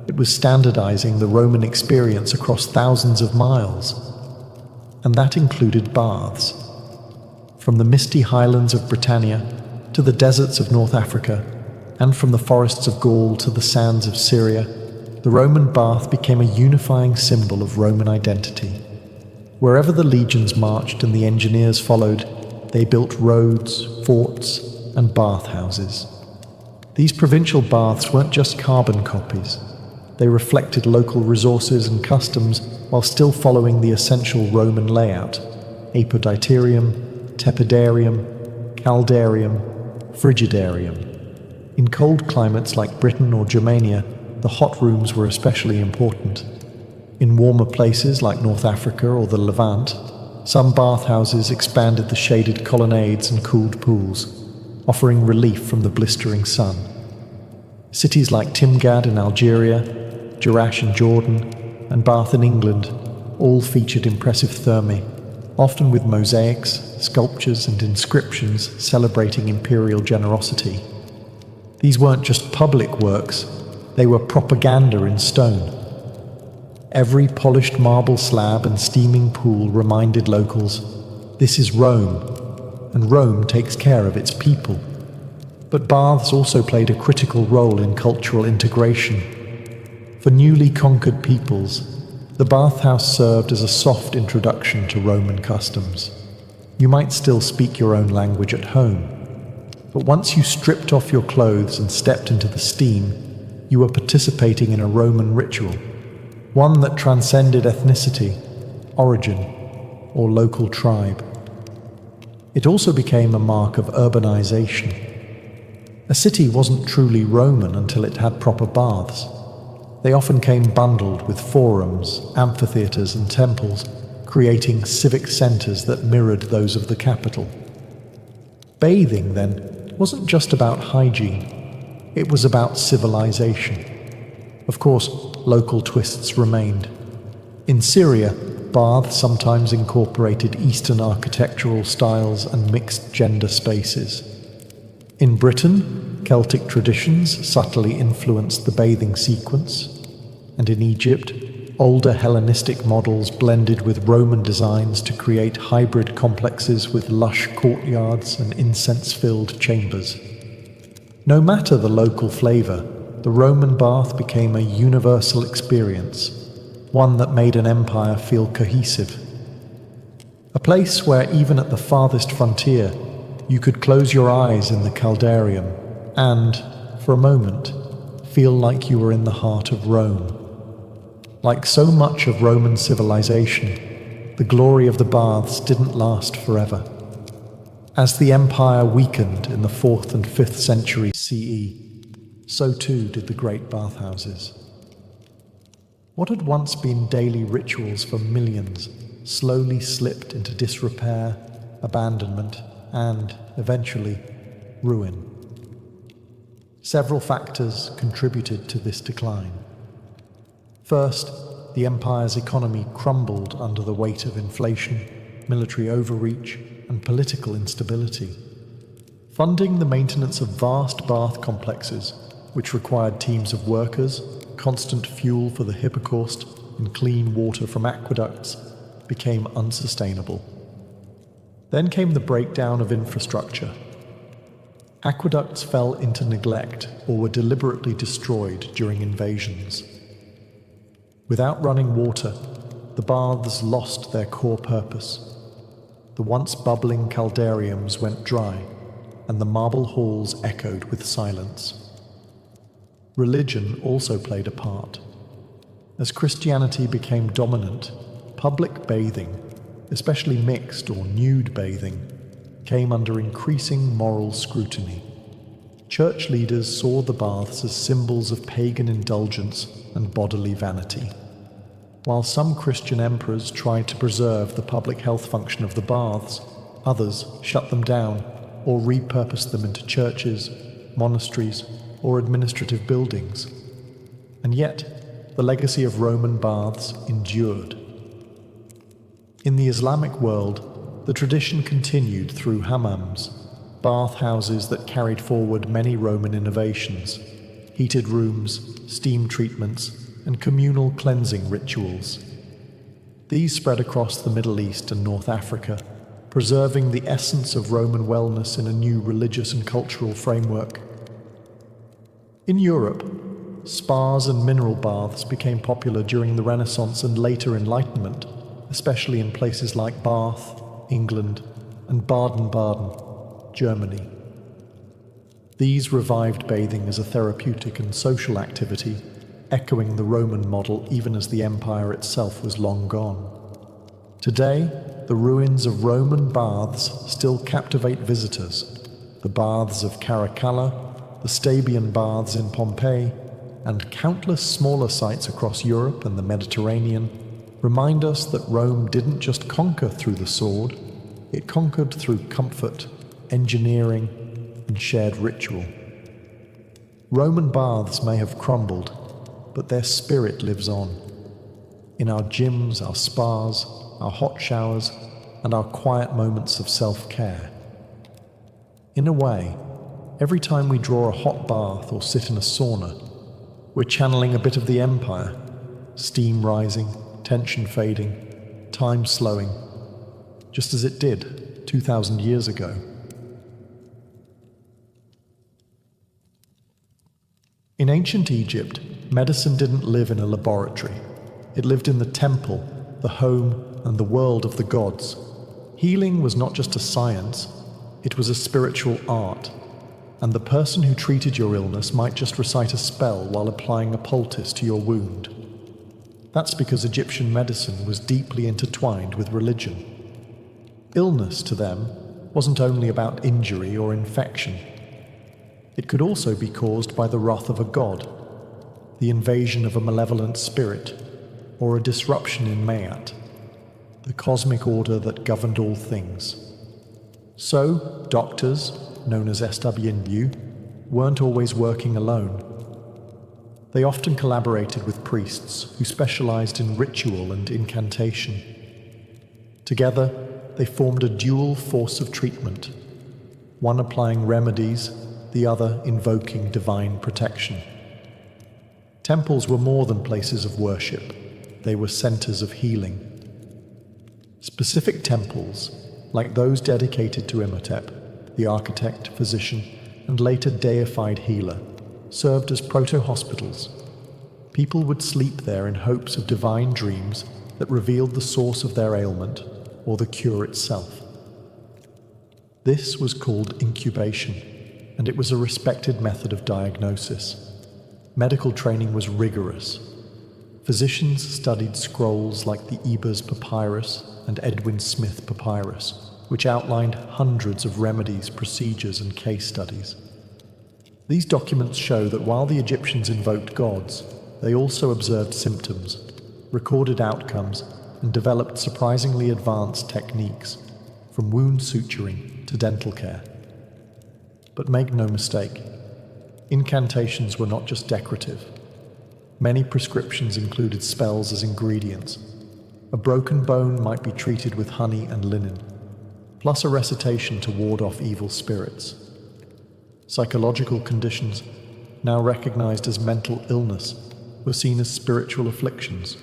it was standardizing the Roman experience across thousands of miles. And that included baths. From the misty highlands of Britannia to the deserts of North Africa, and from the forests of Gaul to the sands of Syria, the Roman bath became a unifying symbol of Roman identity. Wherever the legions marched and the engineers followed, they built roads, forts, and bathhouses. These provincial baths weren't just carbon copies. They reflected local resources and customs while still following the essential Roman layout: apoditerium, tepidarium, caldarium, frigidarium. In cold climates like Britain or Germania, the hot rooms were especially important. In warmer places like North Africa or the Levant, some bathhouses expanded the shaded colonnades and cooled pools, offering relief from the blistering sun. Cities like Timgad in Algeria, Jerash in Jordan, and Bath in England all featured impressive thermae, often with mosaics, sculptures, and inscriptions celebrating imperial generosity. These weren't just public works, they were propaganda in stone. Every polished marble slab and steaming pool reminded locals, this is Rome, and Rome takes care of its people. But baths also played a critical role in cultural integration. For newly conquered peoples, the bathhouse served as a soft introduction to Roman customs. You might still speak your own language at home, but once you stripped off your clothes and stepped into the steam, you were participating in a Roman ritual, one that transcended ethnicity, origin, or local tribe. It also became a mark of urbanization. A city wasn't truly Roman until it had proper baths. They often came bundled with forums, amphitheaters, and temples, creating civic centers that mirrored those of the capital. Bathing, then, wasn't just about hygiene, it was about civilization. Of course, local twists remained. In Syria, baths sometimes incorporated Eastern architectural styles and mixed gender spaces. In Britain, Celtic traditions subtly influenced the bathing sequence, and in Egypt, older Hellenistic models blended with Roman designs to create hybrid complexes with lush courtyards and incense-filled chambers. No matter the local flavor, the Roman bath became a universal experience, one that made an empire feel cohesive. A place where even at the farthest frontier, you could close your eyes in the caldarium and, for a moment, feel like you were in the heart of Rome. Like so much of Roman civilization, the glory of the baths didn't last forever. As the empire weakened in the 4th and 5th century CE, so too did the great bathhouses. What had once been daily rituals for millions slowly slipped into disrepair, abandonment, and, eventually, ruin. Several factors contributed to this decline. First, the empire's economy crumbled under the weight of inflation, military overreach, and political instability. Funding the maintenance of vast bath complexes, which required teams of workers, constant fuel for the hypocaust, and clean water from aqueducts, became unsustainable. Then came the breakdown of infrastructure. Aqueducts fell into neglect or were deliberately destroyed during invasions. Without running water, the baths lost their core purpose. The once bubbling caldariums went dry, and the marble halls echoed with silence. Religion also played a part. As Christianity became dominant, public bathing, especially mixed or nude bathing, came under increasing moral scrutiny. Church leaders saw the baths as symbols of pagan indulgence and bodily vanity. While some Christian emperors tried to preserve the public health function of the baths, others shut them down or repurposed them into churches, monasteries, or administrative buildings. And yet, the legacy of Roman baths endured. In the Islamic world, the tradition continued through hammams, bathhouses that carried forward many Roman innovations, heated rooms, steam treatments, and communal cleansing rituals. These spread across the Middle East and North Africa, preserving the essence of Roman wellness in a new religious and cultural framework. In Europe, spas and mineral baths became popular during the Renaissance and later Enlightenment, especially in places like Bath, England, and Baden-Baden, Germany. These revived bathing as a therapeutic and social activity, echoing the Roman model even as the empire itself was long gone. Today, the ruins of Roman baths still captivate visitors. The baths of Caracalla, the Stabian baths in Pompeii, and countless smaller sites across Europe and the Mediterranean remind us that Rome didn't just conquer through the sword, it conquered through comfort, engineering, and shared ritual. Roman baths may have crumbled, but their spirit lives on. In our gyms, our spas, our hot showers, and our quiet moments of self-care. In a way, every time we draw a hot bath or sit in a sauna, we're channeling a bit of the empire, steam rising, tension fading, time slowing, just as it did 2,000 years ago. In ancient Egypt, medicine didn't live in a laboratory. It lived in the temple, the home, and the world of the gods. Healing was not just a science, it was a spiritual art, and the person who treated your illness might just recite a spell while applying a poultice to your wound. That's because Egyptian medicine was deeply intertwined with religion. Illness, to them, wasn't only about injury or infection. It could also be caused by the wrath of a god, the invasion of a malevolent spirit, or a disruption in Mayat, the cosmic order that governed all things. So, doctors, known as SWNU, weren't always working alone. They often collaborated with priests who specialized in ritual and incantation. Together, they formed a dual force of treatment, one applying remedies, the other invoking divine protection. Temples were more than places of worship. They were centers of healing. Specific temples, like those dedicated to Imhotep, the architect, physician, and later deified healer, served as proto-hospitals. People would sleep there in hopes of divine dreams that revealed the source of their ailment or the cure itself. This was called incubation, and it was a respected method of diagnosis. Medical training was rigorous. Physicians studied scrolls like the Ebers Papyrus and Edwin Smith Papyrus, which outlined hundreds of remedies, procedures, and case studies. These documents show that while the Egyptians invoked gods, they also observed symptoms, recorded outcomes, and developed surprisingly advanced techniques, from wound suturing to dental care. But make no mistake, incantations were not just decorative. Many prescriptions included spells as ingredients. A broken bone might be treated with honey and linen, plus a recitation to ward off evil spirits. Psychological conditions, now recognized as mental illness, were seen as spiritual afflictions,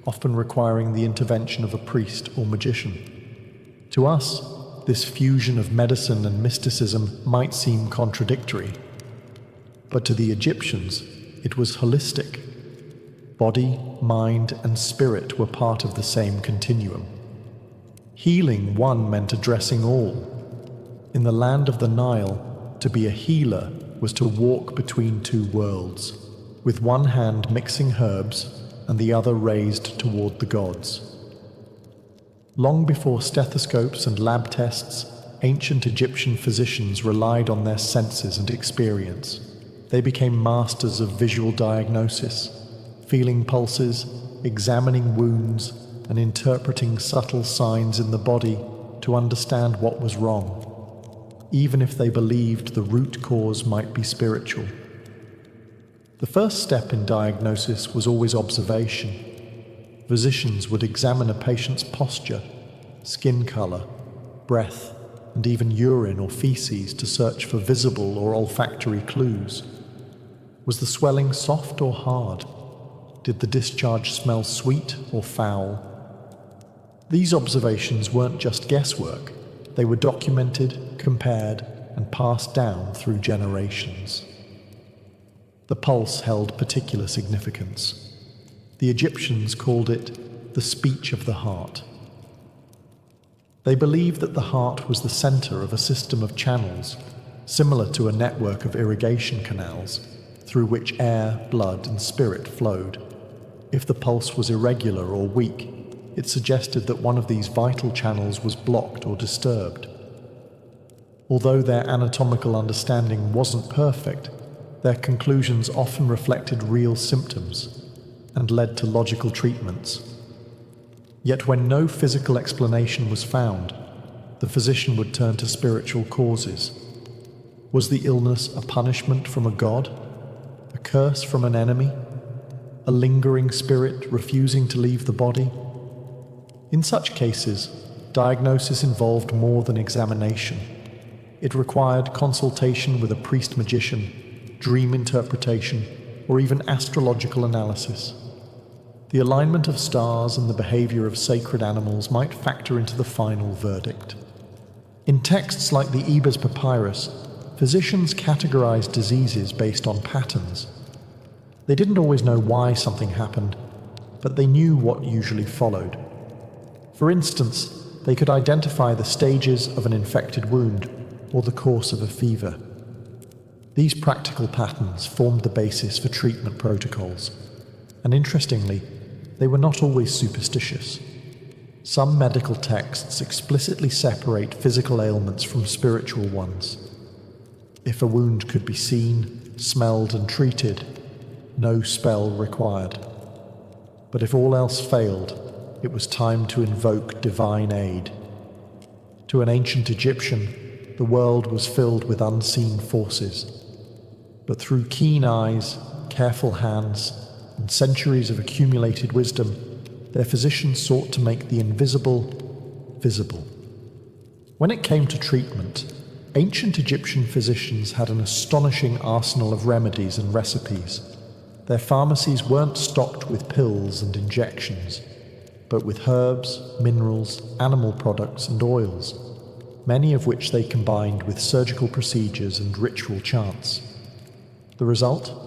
often requiring the intervention of a priest or magician. To us, this fusion of medicine and mysticism might seem contradictory, but to the Egyptians, it was holistic. Body, mind, and spirit were part of the same continuum. Healing one meant addressing all. In the land of the Nile, to be a healer was to walk between two worlds, with one hand mixing herbs and the other raised toward the gods. Long before stethoscopes and lab tests, ancient Egyptian physicians relied on their senses and experience. They became masters of visual diagnosis, feeling pulses, examining wounds, and interpreting subtle signs in the body to understand what was wrong, even if they believed the root cause might be spiritual. The first step in diagnosis was always observation. Physicians would examine a patient's posture, skin color, breath, and even urine or feces to search for visible or olfactory clues. Was the swelling soft or hard? Did the discharge smell sweet or foul? These observations weren't just guesswork. They were documented, compared, and passed down through generations. The pulse held particular significance. The Egyptians called it the speech of the heart. They believed that the heart was the center of a system of channels, similar to a network of irrigation canals, through which air, blood, and spirit flowed. If the pulse was irregular or weak, it suggested that one of these vital channels was blocked or disturbed. Although their anatomical understanding wasn't perfect, their conclusions often reflected real symptoms and led to logical treatments. Yet when no physical explanation was found, the physician would turn to spiritual causes. Was the illness a punishment from a god? A curse from an enemy? A lingering spirit refusing to leave the body? In such cases, diagnosis involved more than examination. It required consultation with a priest-magician, dream interpretation, or even astrological analysis. The alignment of stars and the behavior of sacred animals might factor into the final verdict. In texts like the Ebers Papyrus, physicians categorized diseases based on patterns. They didn't always know why something happened, but they knew what usually followed. For instance, they could identify the stages of an infected wound or the course of a fever. These practical patterns formed the basis for treatment protocols, and interestingly, they were not always superstitious. Some medical texts explicitly separate physical ailments from spiritual ones. If a wound could be seen, smelled, and treated, no spell required. But if all else failed, it was time to invoke divine aid. To an ancient Egyptian, the world was filled with unseen forces. But through keen eyes, careful hands, and centuries of accumulated wisdom, their physicians sought to make the invisible visible. When it came to treatment, ancient Egyptian physicians had an astonishing arsenal of remedies and recipes. Their pharmacies weren't stocked with pills and injections, but with herbs, minerals, animal products, and oils, many of which they combined with surgical procedures and ritual chants. The result?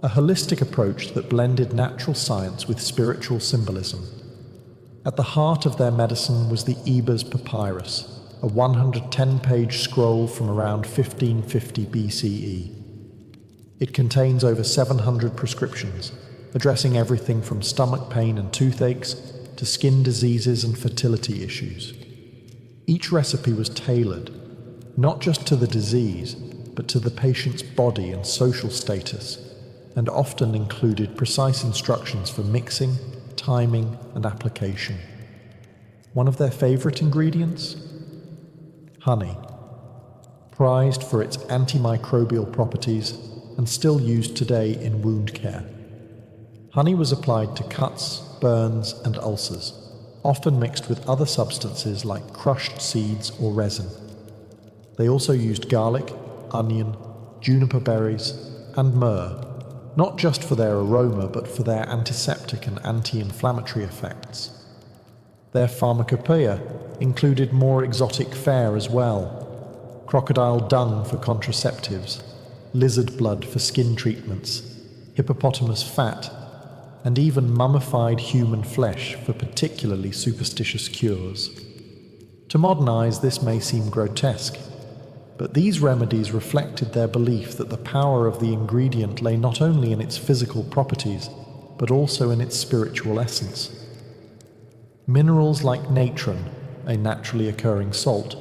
A holistic approach that blended natural science with spiritual symbolism. At the heart of their medicine was the Ebers Papyrus, a 110-page scroll from around 1550 BCE. It contains over 700 prescriptions, addressing everything from stomach pain and toothaches to skin diseases and fertility issues. Each recipe was tailored, not just to the disease, but to the patient's body and social status, and often included precise instructions for mixing, timing, and application. One of their favorite ingredients? Honey. Prized for its antimicrobial properties and still used today in wound care. Honey was applied to cuts, burns, and ulcers, often mixed with other substances like crushed seeds or resin. They also used garlic, onion, juniper berries, and myrrh, not just for their aroma but for their antiseptic and anti-inflammatory effects. Their pharmacopoeia included more exotic fare as well: crocodile dung for contraceptives, lizard blood for skin treatments, hippopotamus fat, and even mummified human flesh for particularly superstitious cures. To modern eyes, this may seem grotesque, but these remedies reflected their belief that the power of the ingredient lay not only in its physical properties, but also in its spiritual essence. Minerals like natron, a naturally occurring salt,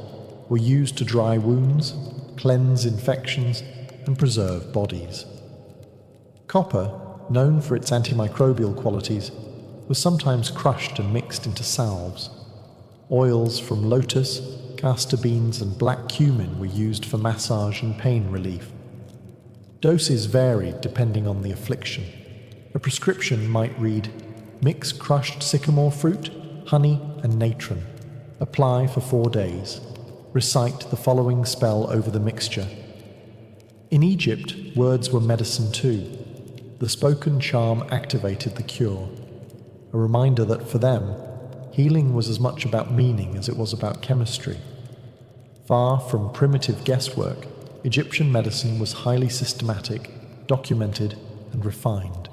were used to dry wounds, cleanse infections, and preserve bodies. Copper, known for its antimicrobial qualities, was sometimes crushed and mixed into salves. Oils from lotus, castor beans, and black cumin were used for massage and pain relief. Doses varied depending on the affliction. A prescription might read, mix crushed sycamore fruit, honey, and natron. Apply for 4 days. Recite the following spell over the mixture. In Egypt, words were medicine too. The spoken charm activated the cure, a reminder that for them, healing was as much about meaning as it was about chemistry. Far from primitive guesswork, Egyptian medicine was highly systematic, documented, and refined.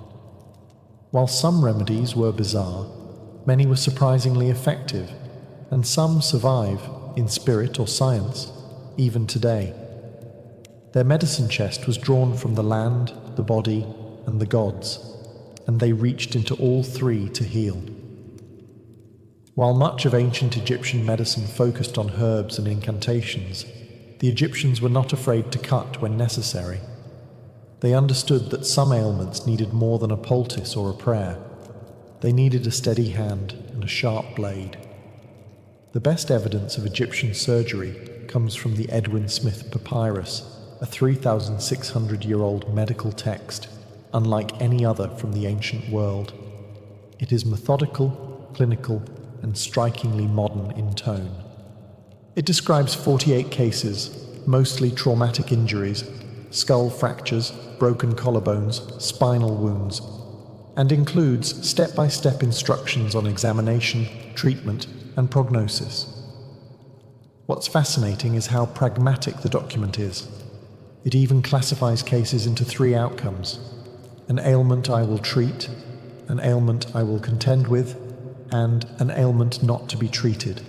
While some remedies were bizarre, many were surprisingly effective, and some survive, in spirit or science, even today. Their medicine chest was drawn from the land, the body, and the gods, and they reached into all three to heal. While much of ancient Egyptian medicine focused on herbs and incantations, the Egyptians were not afraid to cut when necessary. They understood that some ailments needed more than a poultice or a prayer. They needed a steady hand and a sharp blade. The best evidence of Egyptian surgery comes from the Edwin Smith Papyrus, a 3,600-year-old medical text, unlike any other from the ancient world. It is methodical, clinical, and strikingly modern in tone. It describes 48 cases, mostly traumatic injuries, skull fractures, broken collarbones, spinal wounds. and includes step-by-step instructions on examination, treatment, and prognosis. What's fascinating is how pragmatic the document is. It even classifies cases into 3 outcomes: an ailment I will treat, an ailment I will contend with, and an ailment not to be treated.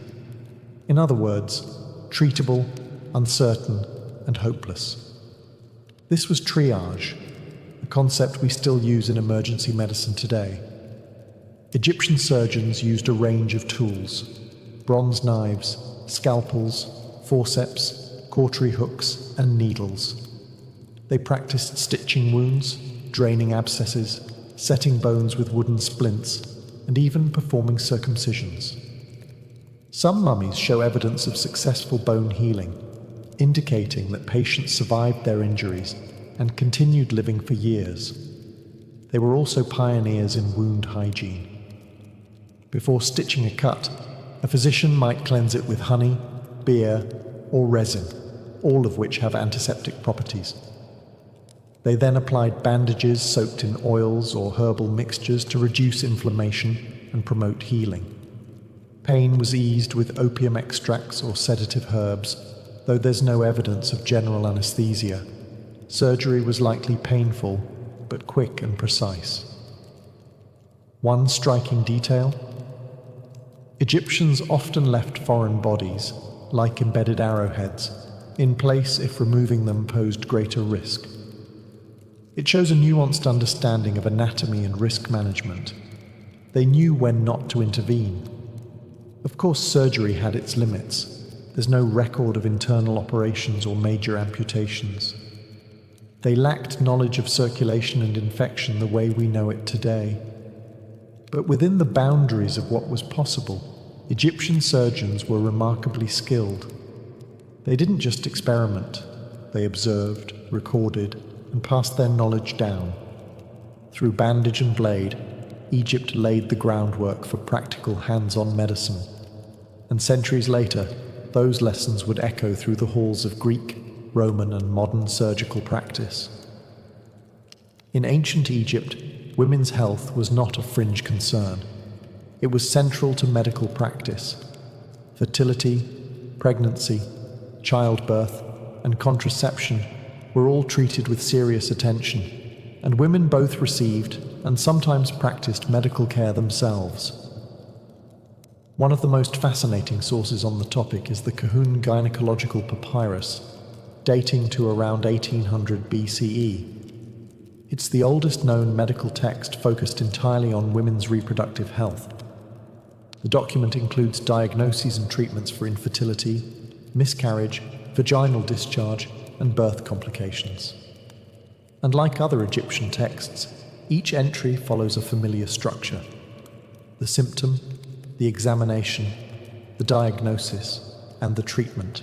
In other words, treatable, uncertain, and hopeless. This was triage, a concept we still use in emergency medicine today. Egyptian surgeons used a range of tools: bronze knives, scalpels, forceps, cautery hooks, and needles. They practiced stitching wounds, draining abscesses, setting bones with wooden splints, and even performing circumcisions. Some mummies show evidence of successful bone healing, indicating that patients survived their injuries and continued living for years. They were also pioneers in wound hygiene. Before stitching a cut, a physician might cleanse it with honey, beer, or resin, all of which have antiseptic properties. They then applied bandages soaked in oils or herbal mixtures to reduce inflammation and promote healing. Pain was eased with opium extracts or sedative herbs, though there's no evidence of general anesthesia. Surgery was likely painful, but quick and precise. One striking detail: Egyptians often left foreign bodies, like embedded arrowheads, in place if removing them posed greater risk. It shows a nuanced understanding of anatomy and risk management. They knew when not to intervene. Of course, surgery had its limits. There's no record of internal operations or major amputations. They lacked knowledge of circulation and infection the way we know it today. But within the boundaries of what was possible, Egyptian surgeons were remarkably skilled. They didn't just experiment. They observed, recorded, and passed their knowledge down. Through bandage and blade, Egypt laid the groundwork for practical hands-on medicine. And centuries later, those lessons would echo through the halls of Greek, Roman, and modern surgical practice. In ancient Egypt, women's health was not a fringe concern. It was central to medical practice. Fertility, pregnancy, childbirth, and contraception were all treated with serious attention, and women both received and sometimes practiced medical care themselves. One of the most fascinating sources on the topic is the Kahun Gynecological Papyrus, dating to around 1800 BCE. It's the oldest known medical text focused entirely on women's reproductive health. The document includes diagnoses and treatments for infertility, miscarriage, vaginal discharge, and birth complications. And like other Egyptian texts, each entry follows a familiar structure: the symptom, the examination, the diagnosis, and the treatment.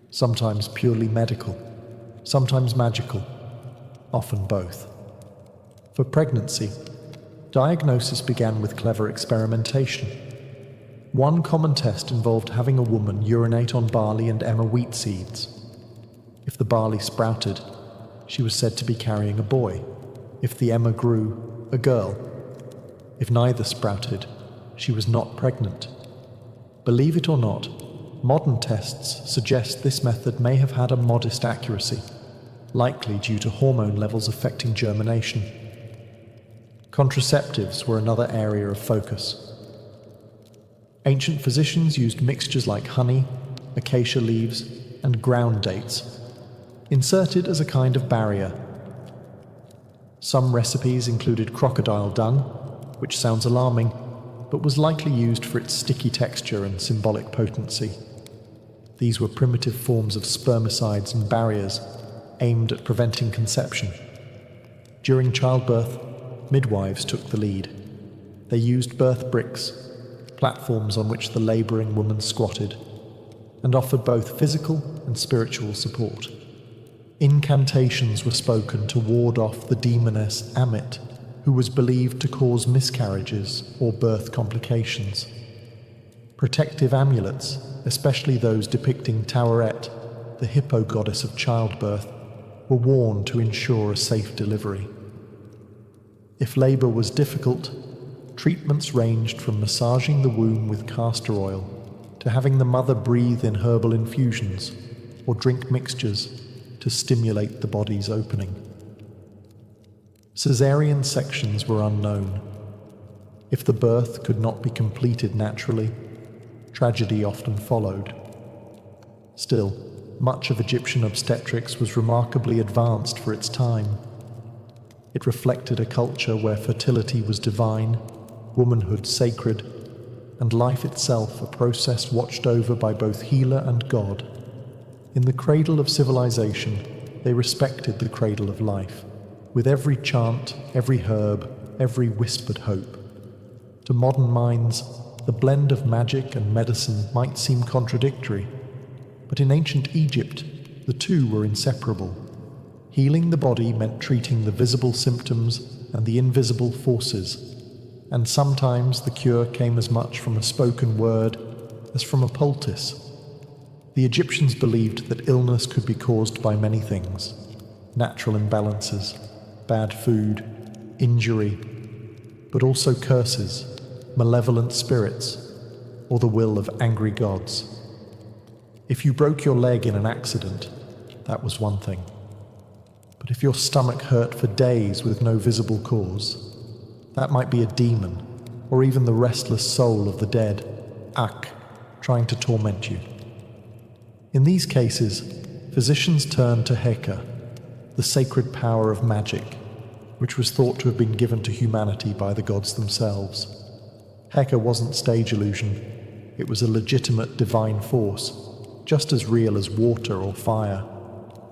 Sometimes purely medical, sometimes magical, often both. For pregnancy, diagnosis began with clever experimentation. One common test involved having a woman urinate on barley and emmer wheat seeds. If the barley sprouted, she was said to be carrying a boy. If the emmer grew, a girl. If neither sprouted, she was not pregnant. Believe it or not, modern tests suggest this method may have had a modest accuracy, likely due to hormone levels affecting germination. Contraceptives were another area of focus. Ancient physicians used mixtures like honey, acacia leaves, and ground dates, inserted as a kind of barrier. Some recipes included crocodile dung, which sounds alarming, but was likely used for its sticky texture and symbolic potency. These were primitive forms of spermicides and barriers aimed at preventing conception. During childbirth, midwives took the lead. They used birth bricks, platforms on which the laboring woman squatted, and offered both physical and spiritual support. Incantations were spoken to ward off the demoness Amit, who was believed to cause miscarriages or birth complications. Protective amulets, especially those depicting Taweret, the hippo goddess of childbirth, were worn to ensure a safe delivery. If labor was difficult, treatments ranged from massaging the womb with castor oil to having the mother breathe in herbal infusions or drink mixtures to stimulate the body's opening. Caesarean sections were unknown. If the birth could not be completed naturally, tragedy often followed. Still, much of Egyptian obstetrics was remarkably advanced for its time. It reflected a culture where fertility was divine, womanhood sacred, and life itself a process watched over by both healer and God. In the cradle of civilization, they respected the cradle of life, with every chant, every herb, every whispered hope. To modern minds, the blend of magic and medicine might seem contradictory, but in ancient Egypt, the two were inseparable. Healing the body meant treating the visible symptoms and the invisible forces, and sometimes the cure came as much from a spoken word as from a poultice. The Egyptians believed that illness could be caused by many things: natural imbalances, bad food, injury, but also curses, malevolent spirits, or the will of angry gods. If you broke your leg in an accident, that was one thing. But if your stomach hurt for days with no visible cause, that might be a demon, or even the restless soul of the dead, Ak, trying to torment you. In these cases, physicians turned to Heka, the sacred power of magic, which was thought to have been given to humanity by the gods themselves. Heka wasn't stage illusion, it was a legitimate divine force, just as real as water or fire.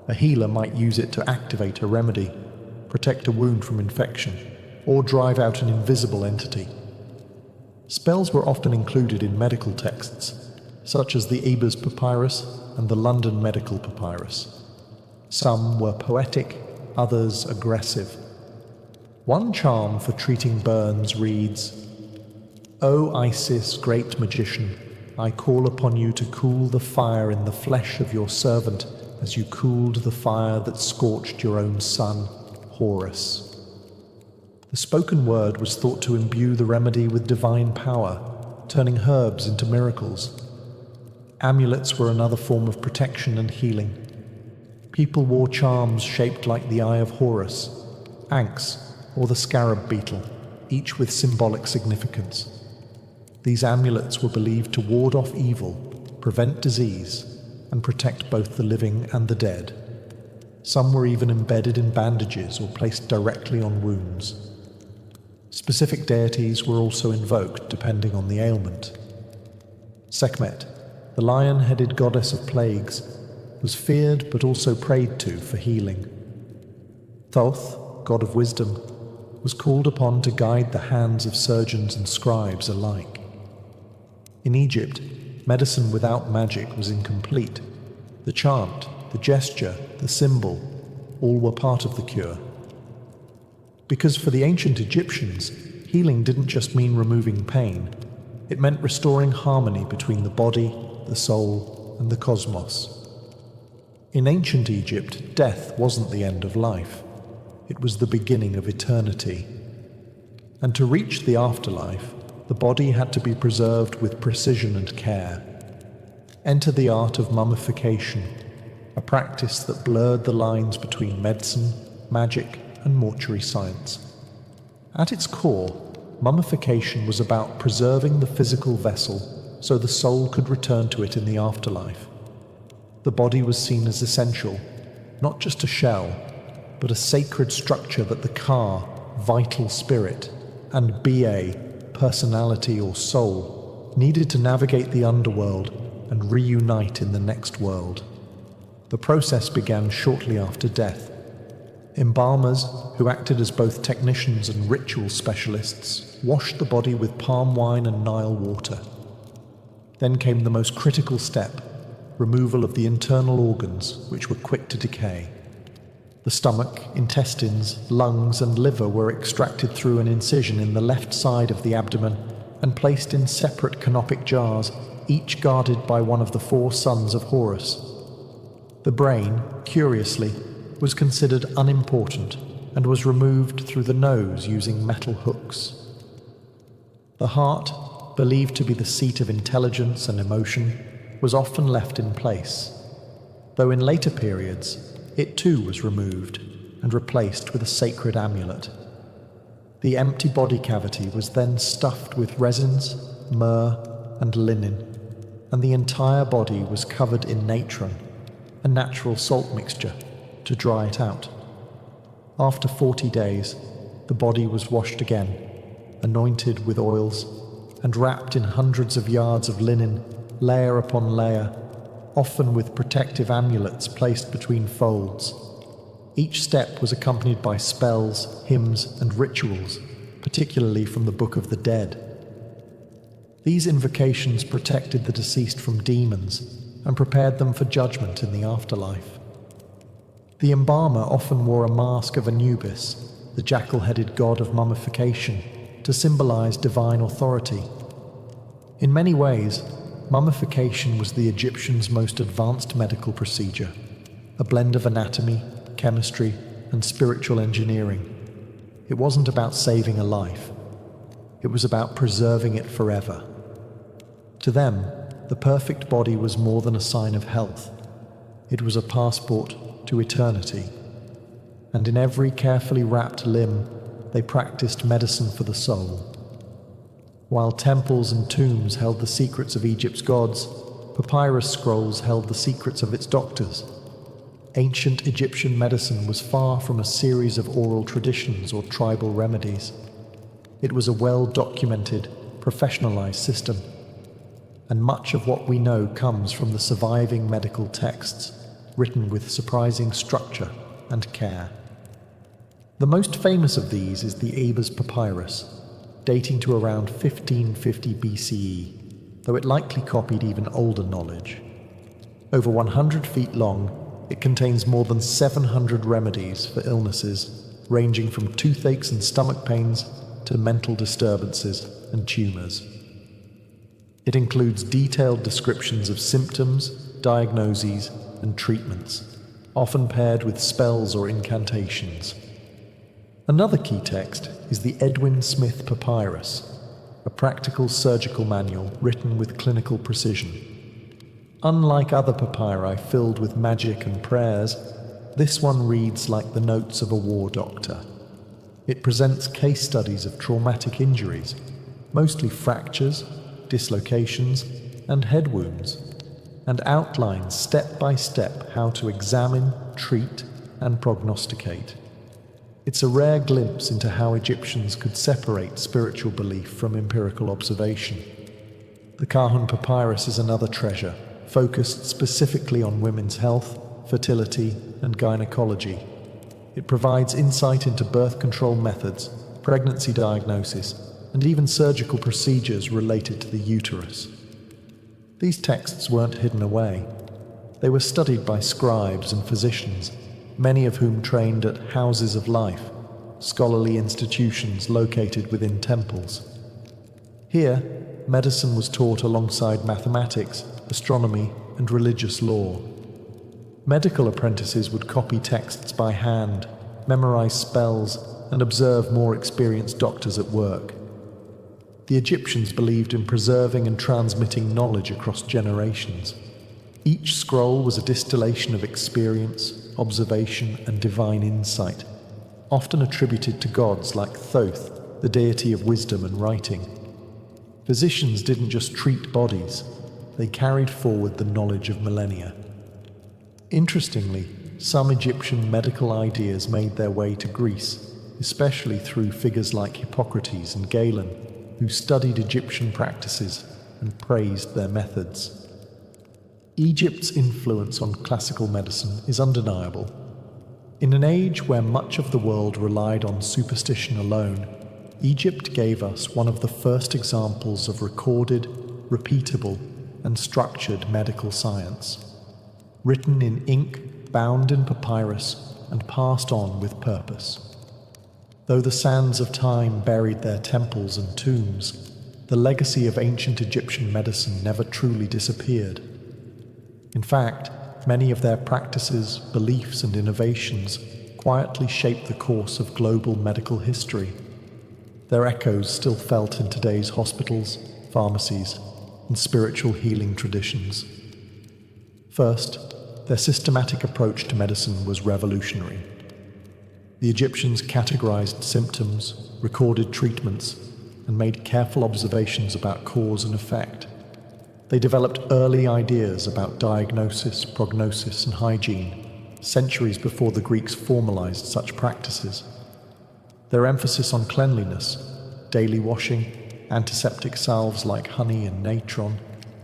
A healer might use it to activate a remedy, protect a wound from infection, or drive out an invisible entity. Spells were often included in medical texts, such as the Ebers Papyrus and the London Medical Papyrus. Some were poetic, others aggressive. One charm for treating burns reads, "O Isis, great magician, I call upon you to cool the fire in the flesh of your servant as you cooled the fire that scorched your own son, Horus." The spoken word was thought to imbue the remedy with divine power, turning herbs into miracles. Amulets were another form of protection and healing. People wore charms shaped like the eye of Horus, Ankhs, or the scarab beetle, each with symbolic significance. These amulets were believed to ward off evil, prevent disease, and protect both the living and the dead. Some were even embedded in bandages or placed directly on wounds. Specific deities were also invoked depending on the ailment. Sekhmet, the lion-headed goddess of plagues, was feared but also prayed to for healing. Thoth, god of wisdom, was called upon to guide the hands of surgeons and scribes alike. In Egypt, medicine without magic was incomplete. The chant, the gesture, the symbol, all were part of the cure. Because for the ancient Egyptians, healing didn't just mean removing pain, it meant restoring harmony between the body, the soul, and the cosmos. In ancient Egypt, death wasn't the end of life. It was the beginning of eternity. And to reach the afterlife, the body had to be preserved with precision and care. Enter the art of mummification, a practice that blurred the lines between medicine, magic, and mortuary science. At its core, mummification was about preserving the physical vessel so the soul could return to it in the afterlife. The body was seen as essential, not just a shell, but a sacred structure that the Ka, vital spirit, and Ba, personality or soul, needed to navigate the underworld and reunite in the next world. The process began shortly after death. Embalmers, who acted as both technicians and ritual specialists, washed the body with palm wine and Nile water. Then came the most critical step, removal of the internal organs, which were quick to decay. The stomach, intestines, lungs, and liver were extracted through an incision in the left side of the abdomen and placed in separate canopic jars, each guarded by one of the 4 sons of Horus. The brain, curiously, was considered unimportant, and was removed through the nose using metal hooks. The heart, believed to be the seat of intelligence and emotion, was often left in place, though in later periods it too was removed and replaced with a sacred amulet. The empty body cavity was then stuffed with resins, myrrh, and linen, and the entire body was covered in natron, a natural salt mixture, to dry it out. After 40 days, the body was washed again, anointed with oils, and wrapped in hundreds of yards of linen, layer upon layer, often with protective amulets placed between folds. Each step was accompanied by spells, hymns, and rituals, particularly from the Book of the Dead. These invocations protected the deceased from demons and prepared them for judgment in the afterlife. The embalmer often wore a mask of Anubis, the jackal-headed god of mummification, to symbolize divine authority. In many ways, mummification was the Egyptians' most advanced medical procedure, a blend of anatomy, chemistry, and spiritual engineering. It wasn't about saving a life. It was about preserving it forever. To them, the perfect body was more than a sign of health. It was a passport to eternity. And in every carefully wrapped limb, they practiced medicine for the soul. While temples and tombs held the secrets of Egypt's gods, papyrus scrolls held the secrets of its doctors. Ancient Egyptian medicine was far from a series of oral traditions or tribal remedies. It was a well-documented, professionalized system, and much of what we know comes from the surviving medical texts, written with surprising structure and care. The most famous of these is the Ebers Papyrus, dating to around 1550 BCE, though it likely copied even older knowledge. Over 100 feet long, it contains more than 700 remedies for illnesses ranging from toothaches and stomach pains to mental disturbances and tumors. It includes detailed descriptions of symptoms, diagnoses, and treatments, often paired with spells or incantations. Another key text is the Edwin Smith Papyrus, a practical surgical manual written with clinical precision. Unlike other papyri filled with magic and prayers, this one reads like the notes of a war doctor. It presents case studies of traumatic injuries, mostly fractures, dislocations, and head wounds, and outlines step by step how to examine, treat, and prognosticate. It's a rare glimpse into how Egyptians could separate spiritual belief from empirical observation. The Kahun Papyrus is another treasure, focused specifically on women's health, fertility, and gynecology. It provides insight into birth control methods, pregnancy diagnosis, and even surgical procedures related to the uterus. These texts weren't hidden away. They were studied by scribes and physicians, many of whom trained at houses of life, scholarly institutions located within temples. Here, medicine was taught alongside mathematics, astronomy, and religious law. Medical apprentices would copy texts by hand, memorize spells, and observe more experienced doctors at work. The Egyptians believed in preserving and transmitting knowledge across generations. Each scroll was a distillation of experience, observation, and divine insight, often attributed to gods like Thoth, the deity of wisdom and writing. Physicians didn't just treat bodies, they carried forward the knowledge of millennia. Interestingly, some Egyptian medical ideas made their way to Greece, especially through figures like Hippocrates and Galen, who studied Egyptian practices and praised their methods. Egypt's influence on classical medicine is undeniable. In an age where much of the world relied on superstition alone, Egypt gave us one of the first examples of recorded, repeatable, and structured medical science, written in ink, bound in papyrus, and passed on with purpose. Though the sands of time buried their temples and tombs, the legacy of ancient Egyptian medicine never truly disappeared. In fact, many of their practices, beliefs, and innovations quietly shaped the course of global medical history. Their echoes still felt in today's hospitals, pharmacies, and spiritual healing traditions. First, their systematic approach to medicine was revolutionary. The Egyptians categorized symptoms, recorded treatments, and made careful observations about cause and effect. They developed early ideas about diagnosis, prognosis, and hygiene, centuries before the Greeks formalized such practices. Their emphasis on cleanliness, daily washing, antiseptic salves like honey and natron,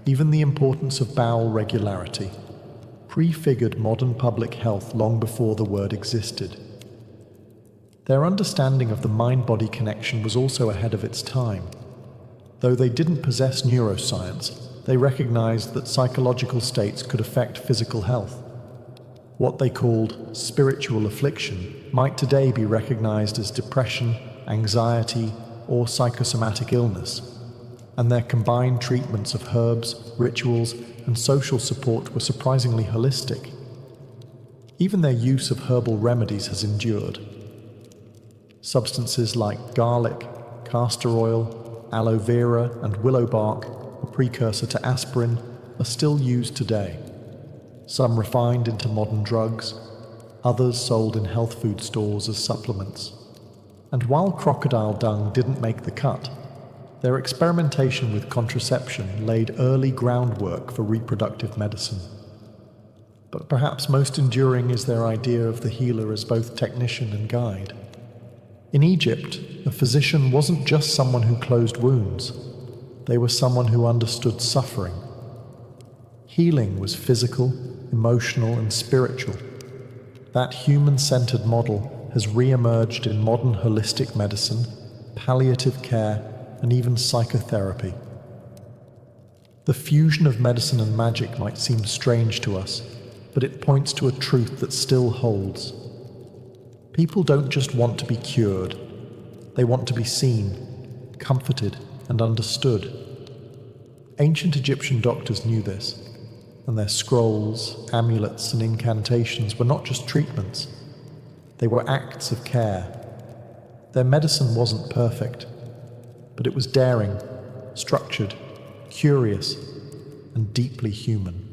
even the importance of bowel regularity, prefigured modern public health long before the word existed. Their understanding of the mind-body connection was also ahead of its time. Though they didn't possess neuroscience, they recognized that psychological states could affect physical health. What they called spiritual affliction might today be recognized as depression, anxiety, or psychosomatic illness, and their combined treatments of herbs, rituals, and social support were surprisingly holistic. Even their use of herbal remedies has endured. Substances like garlic, castor oil, aloe vera, and willow bark, a precursor to aspirin, are still used today. Some refined into modern drugs, others sold in health food stores as supplements. And while crocodile dung didn't make the cut, their experimentation with contraception laid early groundwork for reproductive medicine. But perhaps most enduring is their idea of the healer as both technician and guide. In Egypt, a physician wasn't just someone who closed wounds. They were someone who understood suffering. Healing was physical, emotional, and spiritual. That human-centered model has re-emerged in modern holistic medicine, palliative care, and even psychotherapy. The fusion of medicine and magic might seem strange to us, but it points to a truth that still holds. People don't just want to be cured. They want to be seen, comforted, and understood. Ancient Egyptian doctors knew this, and their scrolls, amulets, and incantations were not just treatments. They were acts of care. Their medicine wasn't perfect, but it was daring, structured, curious, and deeply human.